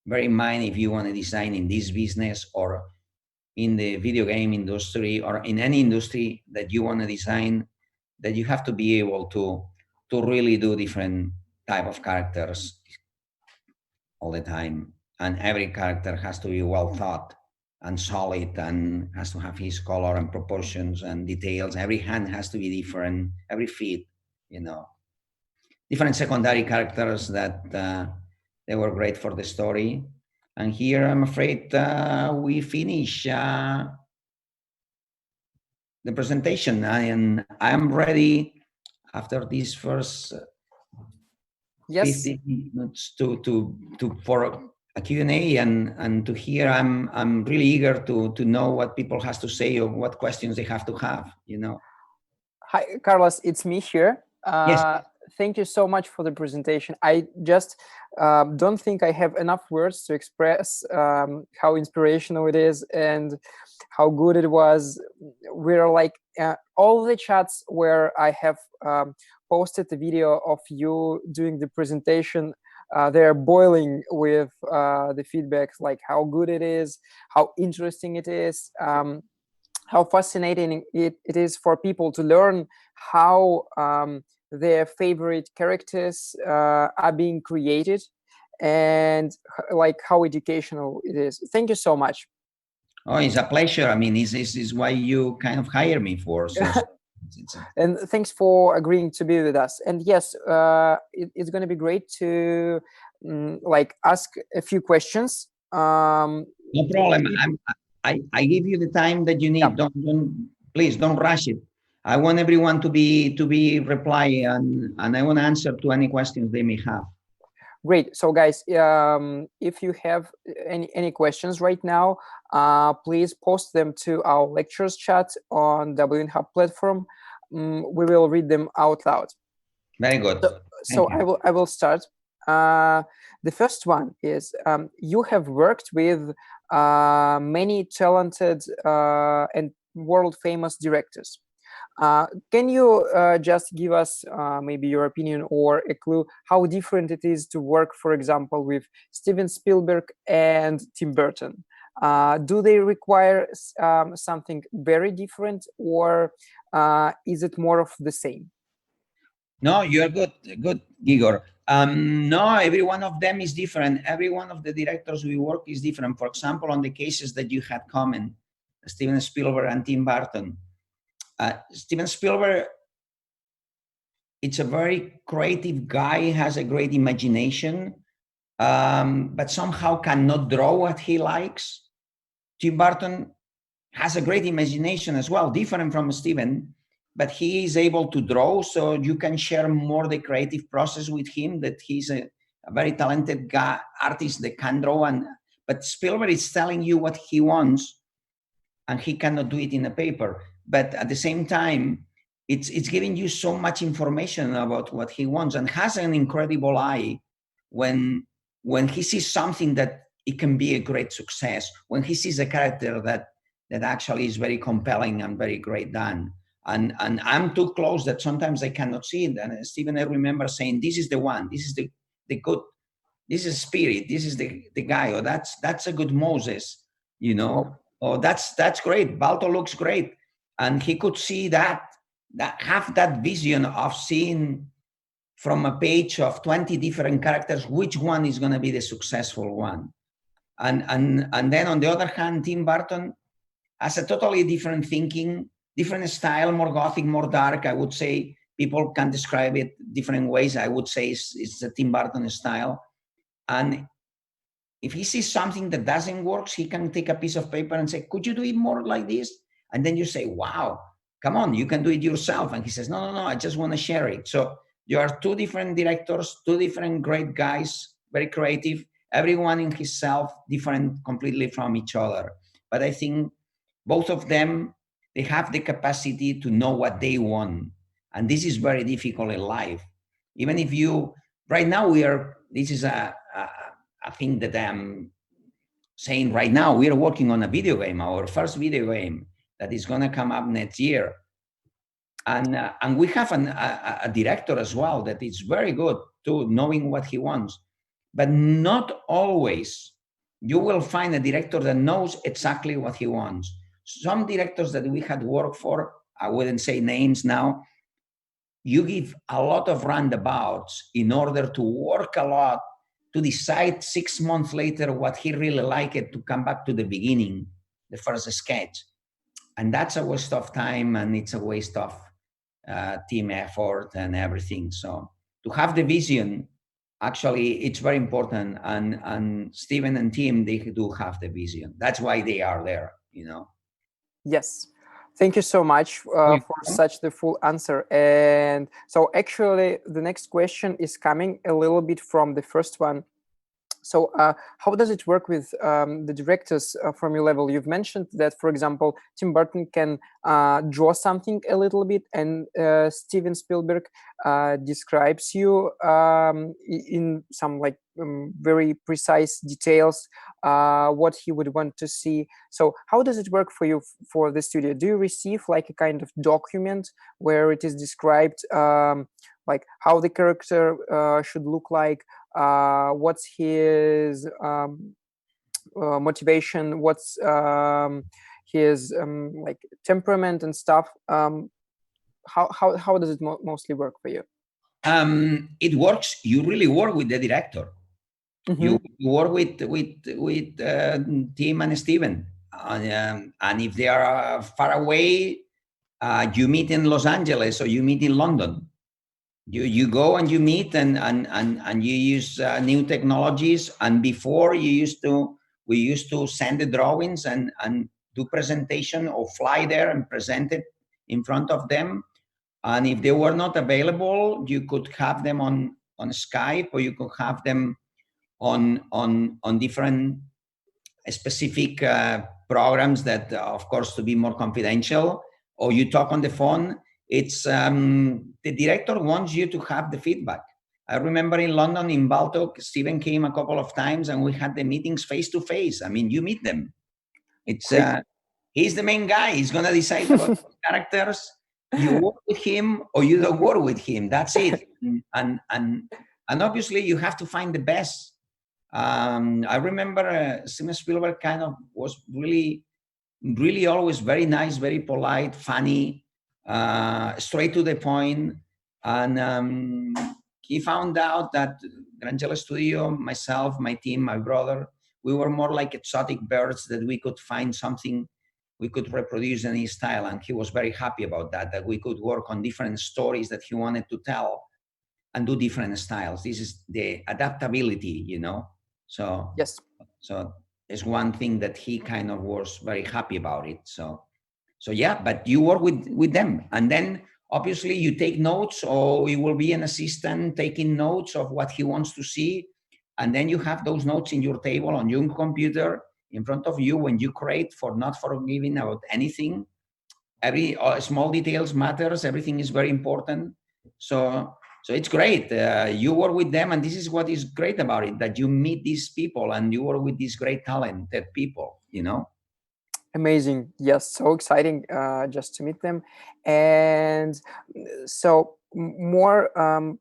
Bear in mind, if you want to design in this business or in the video game industry or in any industry that you want to design, that you have to be able to really do different type of characters all the time, and every character has to be well thought and solid, and has to have his color and proportions and details. Every hand has to be different, every feet, different secondary characters that they were great for the story. And here, I'm afraid we finish the presentation, and I'm ready after these first Yes. 50 minutes for a Q&A and to hear. I'm really eager to know what people has to say or what questions they have to have. Hi, Carlos, it's me here. Yes. Thank you so much for the presentation. I just don't think I have enough words to express how inspirational it is and how good it was. We're like all the chats where I have posted the video of you doing the presentation, they're boiling with the feedbacks, like how good it is, how interesting it is. How fascinating it is for people to learn how their favorite characters are being created, and like how educational it is. Thank you so much. Oh, it's a pleasure. I mean, this is why you kind of hire me for. So and thanks for agreeing to be with us. And yes, it's going to be great to like ask a few questions. No problem. I give you the time that you need. Yeah. Please don't rush it. I want everyone to be reply, and I want to answer to any questions they may have. Great. So guys, if you have any questions right now, please post them to our lectures chat on WN Hub platform. We will read them out loud. Very good. So I will start. The first one is you have worked with many talented and world famous directors. Can you just give us maybe your opinion or a clue how different it is to work, for example, with Steven Spielberg and Tim Burton? Do they require something very different, or is it more of the same? No, you're good, Igor. No, every one of them is different. Every one of the directors we work is different. For example, on the cases that you had comment, Steven Spielberg and Tim Burton. Steven Spielberg, it's a very creative guy, has a great imagination, but somehow cannot draw what he likes. Tim Burton has a great imagination as well, different from Steven, but he is able to draw, so you can share more the creative process with him, that he's a very talented guy, artist that can draw, but Spielberg is telling you what he wants, and he cannot do it in a paper. But at the same time, it's giving you so much information about what he wants, and has an incredible eye when he sees something that it can be a great success, when he sees a character that actually is very compelling and very great done. And I'm too close that sometimes I cannot see it. And Stephen, I remember saying, this is the one, this is the good, this is Spirit, this is the guy, or that's a good Moses, Oh, that's great. Balto looks great. And he could see that have that vision of seeing from a page of 20 different characters, which one is going to be the successful one. And then on the other hand, Tim Burton has a totally different thinking, different style, more gothic, more dark. I would say people can describe it different ways. I would say it's the Tim Burton style. And if he sees something that doesn't work, he can take a piece of paper and say, could you do it more like this? And then you say, wow, come on, you can do it yourself. And he says, no, I just want to share it. So you are two different directors, two different great guys, very creative, everyone in himself, different completely from each other. But I think both of them, they have the capacity to know what they want. And this is very difficult in life. Even if right now this is a thing that I'm saying right now, we are working on a video game, our first video game that is going to come up next year. And we have a director as well that is very good to knowing what he wants. But not always you will find a director that knows exactly what he wants. Some directors that we had worked for, I wouldn't say names now, you give a lot of roundabouts in order to work a lot, to decide 6 months later what he really liked, to come back to the beginning. the first sketch. And that's a waste of time, and it's a waste of team effort and everything. So to have the vision, actually, it's very important. And Steven and team, they do have the vision. That's why they are there, you know. Yes. Thank you so much for such the full answer. And so actually, the next question is coming a little bit from the first one. So how does it work with the directors from your level? You've mentioned that, for example, Tim Burton can draw something a little bit, and Steven Spielberg describes you in some like very precise details what he would want to see. So how does it work for you for the studio? Do you receive like a kind of document where it is described like how the character should look like? What's his motivation, what's his like temperament and stuff? How does it mostly work for you? It works. You really work with the director. Mm-hmm. You work with Tim and Steven, and if they are far away, you meet in Los Angeles or you meet in London. You go and you meet and you use new technologies. And before we used to send the drawings and do presentation or fly there and present it in front of them. And if they were not available, you could have them on Skype, or you could have them on different specific programs that, of course, to be more confidential, or you talk on the phone. It's the director wants you to have the feedback. I remember in London, in Baltic, Steven came a couple of times and we had the meetings face to face. I mean, you meet them. It's he's the main guy. He's going to decide about characters. You work with him or you don't work with him. That's it. And obviously you have to find the best. I remember Steven Spielberg kind of was really always very nice, very polite, funny, straight to the point. And he found out that Grangel Studio, myself, my team, my brother, we were more like exotic birds, that we could find something we could reproduce in his style. And he was very happy about that we could work on different stories that he wanted to tell and do different styles. This is the adaptability, you know. So yes. So it's one thing that he kind of was very happy about it. So yeah, but you work with them, and then obviously you take notes, or you will be an assistant taking notes of what he wants to see, and then you have those notes in your table on your computer in front of you when you create, for not forgiving about anything. Every small details matters. Everything is very important. So it's great. You work with them, and this is what is great about it, that you meet these people and you work with these great talented people, you know. Amazing. Yes, so exciting just to meet them. And so more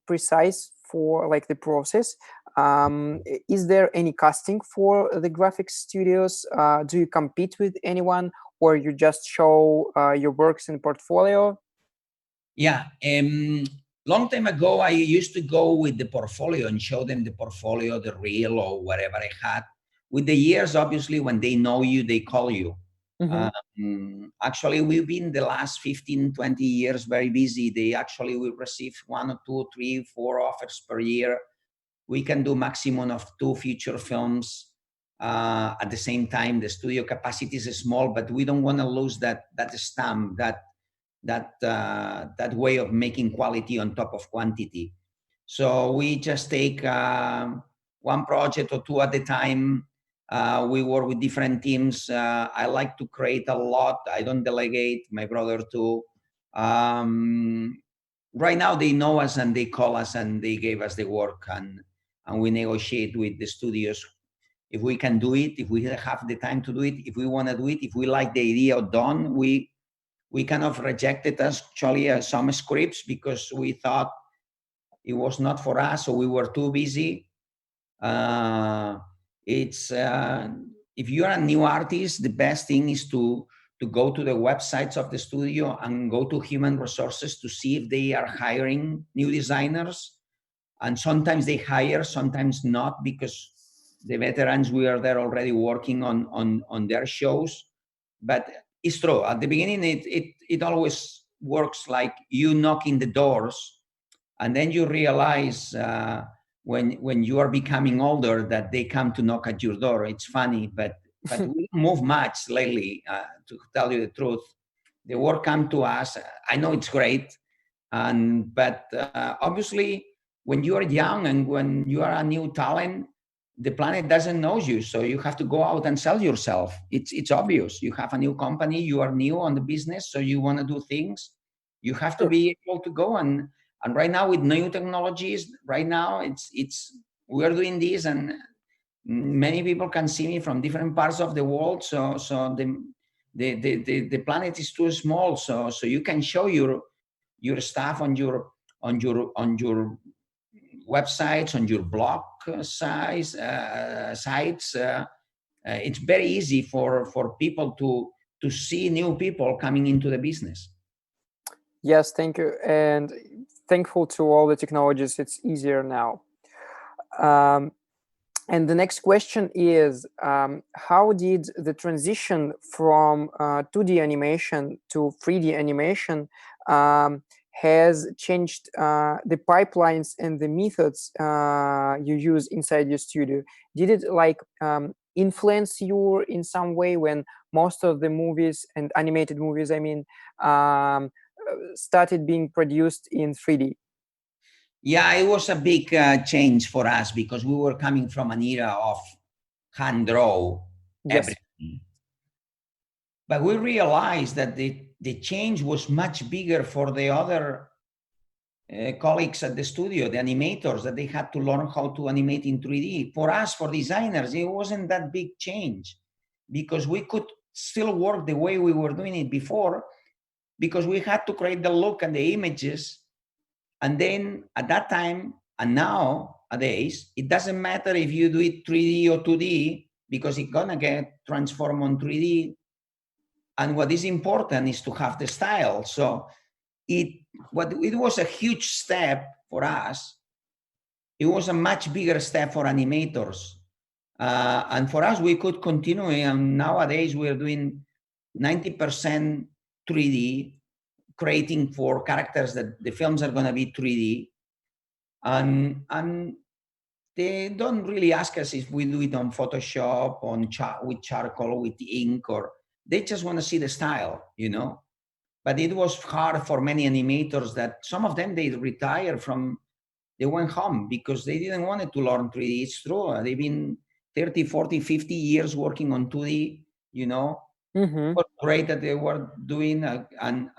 precise for like the process, is there any casting for the graphics studios? Do you compete with anyone, or you just show your works in portfolio? Yeah. Long time ago, I used to go with the portfolio and show them the portfolio, the reel or whatever I had. With the years, obviously, when they know you, they call you. Mm-hmm. Actually, we've been the last 15, 20 years very busy. We receive 1 or 2, 3, 4 offers per year. We can do maximum of 2 feature films at the same time. The studio capacity is small, but we don't want to lose that stamp, that way of making quality on top of quantity. So we just take one project or 2 at a time. We work with different teams. I like to create a lot. I don't delegate. My brother too. Right now they know us and they call us and they gave us the work, and we negotiate with the studios if we can do it, if we have the time to do it, if we want to do it, if we like the idea done. We kind of rejected actually some scripts because we thought it was not for us, or we were too busy. If you're a new artist, the best thing is to go to the websites of the studio and go to human resources to see if they are hiring new designers. And sometimes they hire, sometimes not, because the veterans, we are there already working on their shows. but it's true. At the beginning, it always works like you knocking the doors, and then you realize when you are becoming older that they come to knock at your door. It's funny, but we don't move much lately. To tell you the truth, the work come to us. I know it's great, but obviously when you are young and when you are a new talent, the planet doesn't know you, so you have to go out and sell yourself. It's obvious. You have a new company, you are new on the business, so you want to do things. You have to Sure. be able to go and right now with new technologies, right now it's we are doing this, and many people can see me from different parts of the world. So the planet is too small, so you can show your stuff on your websites, on your blog sites. It's very easy for people to see new people coming into the business. Yes, thank you. And thankful to all the technologies, it's easier now. Um, and the next question is, how did the transition from 2D animation to 3D animation has changed the pipelines and the methods you use inside your studio? Did it influence you in some way when most of the movies and animated movies, started being produced in 3D? Yeah, it was a big change for us because we were coming from an era of hand draw Yes. everything. But we realized that the change was much bigger for the other colleagues at the studio, the animators, that they had to learn how to animate in 3D. For us, for designers, it wasn't that big change because we could still work the way we were doing it before, because we had to create the look and the images. And then at that time, and nowadays, it doesn't matter if you do it 3D or 2D, because it's gonna get transformed on 3D. And what is important is to have the style. So it was a huge step for us. It was a much bigger step for animators. And for us, we could continue. And nowadays, we're doing 90% 3D, creating for characters that the films are going to be 3D. And they don't really ask us if we do it on Photoshop, with charcoal, with ink, or they just want to see the style. But it was hard for many animators that some of them, they went home because they didn't want to learn 3D. It's true. They've been 30, 40, 50 years working on 2D, Mm-hmm. It was great that they were doing, and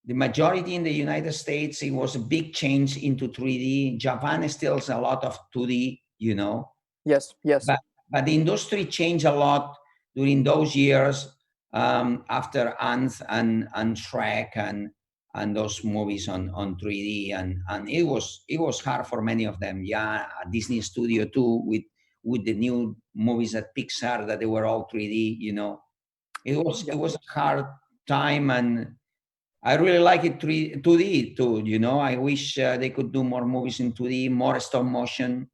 the majority in the United States, it was a big change into 3D. Japan still has a lot of 2D. Yes, yes. But the industry changed a lot during those years, after Ant and Shrek and those movies on 3D, and it was hard for many of them. Yeah, Disney Studio too, with the new movies at Pixar, that they were all 3D. It was a hard time, and I really like it 2D too. I wish they could do more movies in 2D, more stop motion.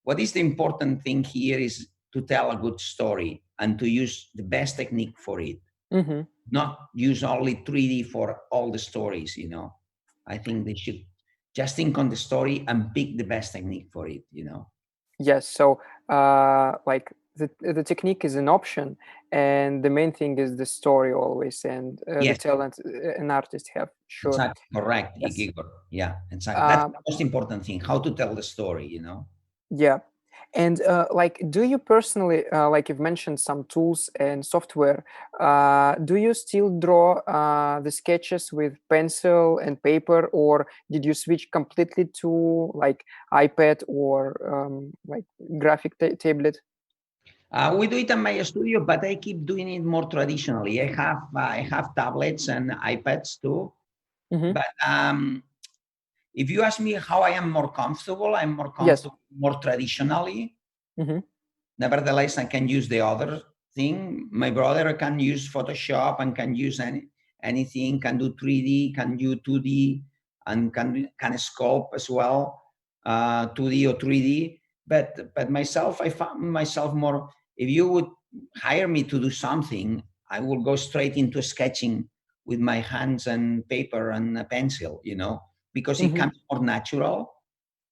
What is the important thing here is to tell a good story and to use the best technique for it, Mm-hmm. not use only 3D for all the stories. I think they should just think on the story and pick the best technique for it. Yes. So, the technique is an option, and the main thing is the story always, and the Yes, talent an artist have. Sure. exactly. Correct, Yes. Igor. Yeah, exactly. That's Um, the most important thing, how to tell the story. yeah. And do you personally, like you've mentioned some tools and software, do you still draw the sketches with pencil and paper, or did you switch completely to like iPad or like graphic tablet? We do it in my studio, but I keep doing it more traditionally. I have tablets and iPads too. Mm-hmm. But if you ask me how I am more comfortable, I'm more Yes. comfortable more traditionally. Mm-hmm. Nevertheless, I can use the other thing. My brother can use Photoshop and can use anything, can do 3D, can do 2D, and can sculpt as well, 2D or 3D. But myself, I found myself more. If you would hire me to do something, I will go straight into sketching with my hands and paper and a pencil, because it comes more natural.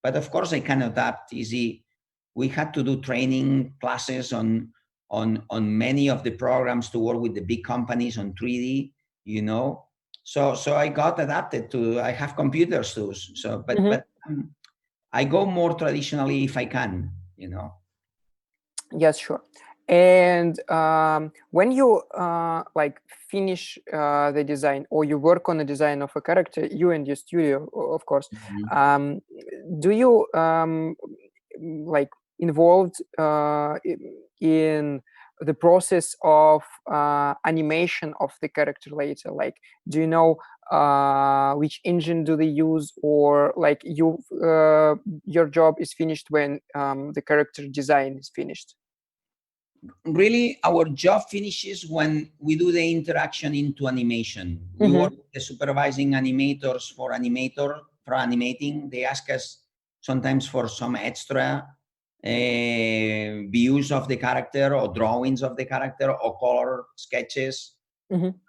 But of course, I can adapt easy. We had to do training classes on many of the programs to work with the big companies on 3D, So I got adapted to. I have computers too. So, but I go more traditionally if I can. Yes, sure. And when you finish the design, or you work on the design of a character, you and your studio, of course, do you involved in the process of animation of the character later? Like, do you know which engine do they use, or your job is finished when the character design is finished? Really, our job finishes when we do the interaction into animation. We work with the supervising animators for animating. They ask us sometimes for some extra views of the character, or drawings of the character, or color sketches.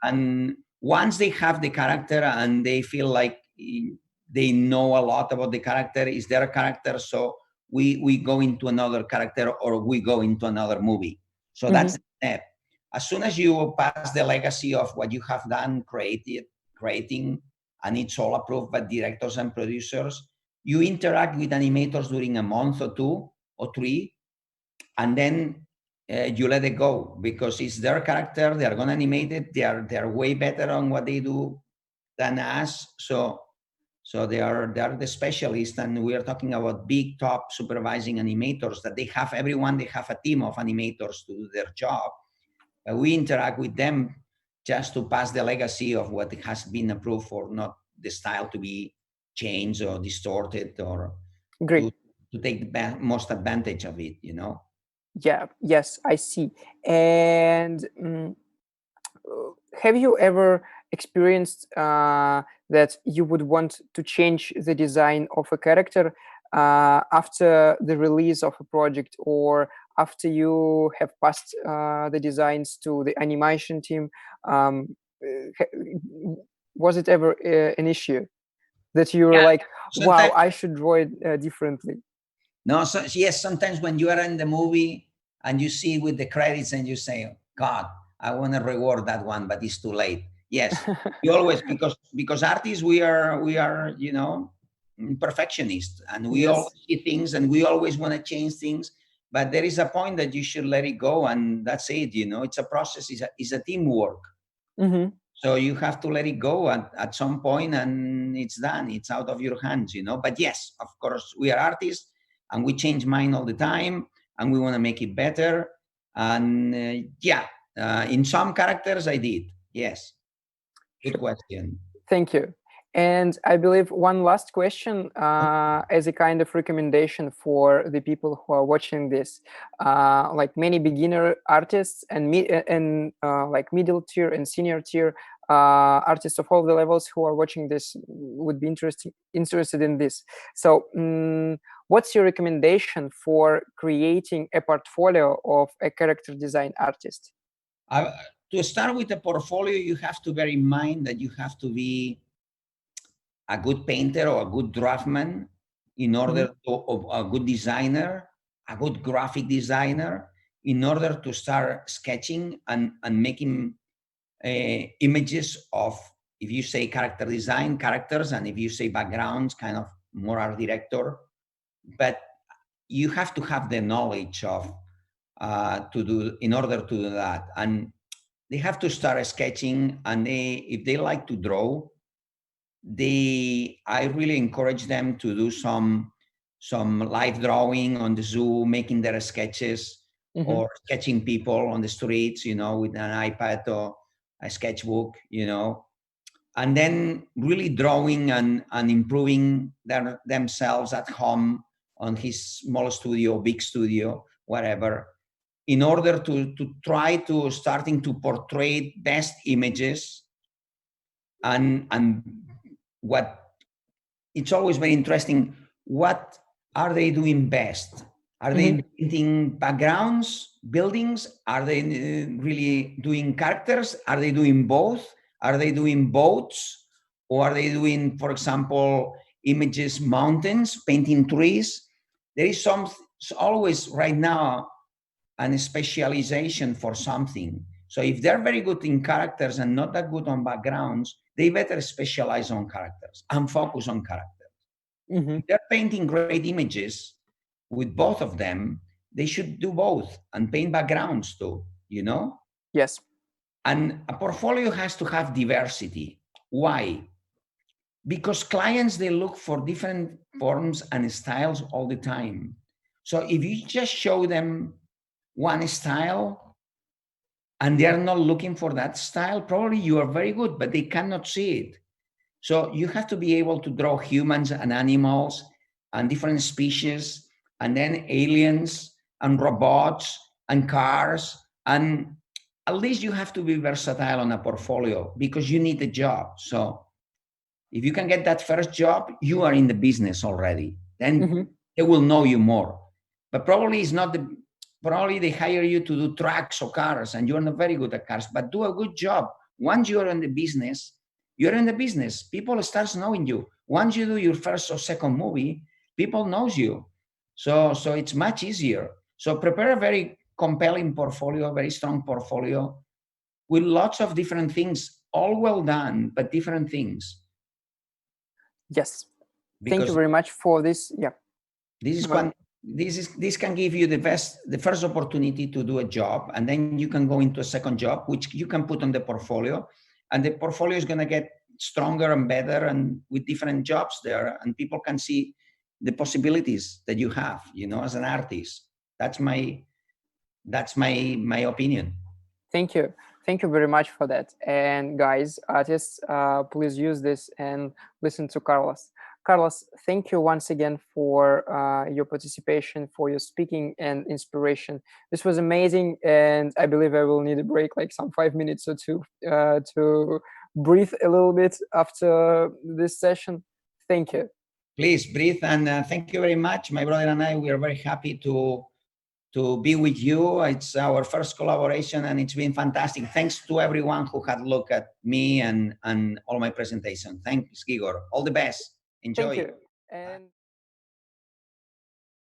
And once they have the character and they feel like they know a lot about the character, is their character, so we go into another character, or we go into another movie. So that's the step. As soon as you pass the legacy of what you have done, creating, and it's all approved by directors and producers, you interact with animators during a month or 2 or 3, and then you let it go, because it's their character. They are going to animate it. They are way better on what they do than us. So they are the specialists, and we are talking about big top supervising animators that they have they have a team of animators to do their job. We interact with them just to pass the legacy of what has been approved, for not the style to be changed or distorted, or to take the most advantage of it, Yeah, yes, I see. And have you ever experienced that you would want to change the design of a character after the release of a project, or after you have passed the designs to the animation team? Was it ever an issue that you were like, wow, I should draw it differently? No, yes, sometimes when you are in the movie and you see with the credits and you say, God, I want to reward that one, but it's too late. Yes, you always, because artists, we are perfectionists, and we always see things, and we always want to change things. But there is a point that you should let it go, and that's it. It's a process. It's a teamwork. So you have to let it go at some point, and it's done. It's out of your hands. But yes, of course, we are artists, and we change mind all the time, and we want to make it better. And in some characters I did. Yes. Good question. Thank you. And I believe one last question as a kind of recommendation for the people who are watching this. Like many beginner artists and like middle tier and senior tier artists of all the levels who are watching this would be interested in this. So what's your recommendation for creating a portfolio of a character design artist? To start with a portfolio, you have to bear in mind that you have to be a good painter or a good draftsman, in order to, a good designer, a good graphic designer, in order to start sketching and making images of, if you say character design, characters, and if you say backgrounds, kind of more art director. But you have to have the knowledge of in order to do that. And they have to start sketching, and if they like to draw, I really encourage them to do some live drawing on the zoo, making their sketches, or sketching people on the streets, with an iPad or a sketchbook, and then really drawing and improving themselves at home on his small studio, big studio, whatever, in order to try to starting to portray best images. And what it's always very interesting, what are they doing best? Are they painting backgrounds, buildings? Are they really doing characters? Are they doing both? Are they doing boats? Or are they doing, for example, images, mountains, painting trees? There is always right now a specialization for something. So if they're very good in characters and not that good on backgrounds, they better specialize on characters and focus on characters. If they're painting great images with both of them, they should do both and paint backgrounds too, you know? Yes. And a portfolio has to have diversity. Why? Because clients, they look for different forms and styles all the time. So if you just show them one style and they're not looking for that style, probably you are very good, but they cannot see it. So you have to be able to draw humans and animals and different species, and then aliens and robots and cars. And at least you have to be versatile on a portfolio because you need a job. So if you can get that first job, you are in the business already. Then they will know you more. But probably it's not probably they hire you to do trucks or cars and you're not very good at cars, but do a good job. Once you're in the business, you're in the business. People start knowing you. Once you do your first or second movie, people knows you. So it's much easier. So prepare a very compelling portfolio, a very strong portfolio with lots of different things, all well done, but different things. Yes. Because thank you very much for this. Yeah. This can give you the first opportunity to do a job, and then you can go into a second job, which you can put on the portfolio, and the portfolio is going to get stronger and better, and with different jobs there, and people can see the possibilities that you have, you know, as an artist. That's my opinion. Thank you. Thank you very much for that. And guys, artists, please use this and listen to Carlos. Carlos, thank you once again for your participation, for your speaking and inspiration. This was amazing, and I believe I will need a break, like some 5 minutes or two, to breathe a little bit after this session. Thank you. Please breathe, and thank you very much. My brother and I, we are very happy to be with you. It's our first collaboration and it's been fantastic. Thanks to everyone who had looked at me and all my presentation. Thanks, Igor. All the best. Enjoy. Thank you. And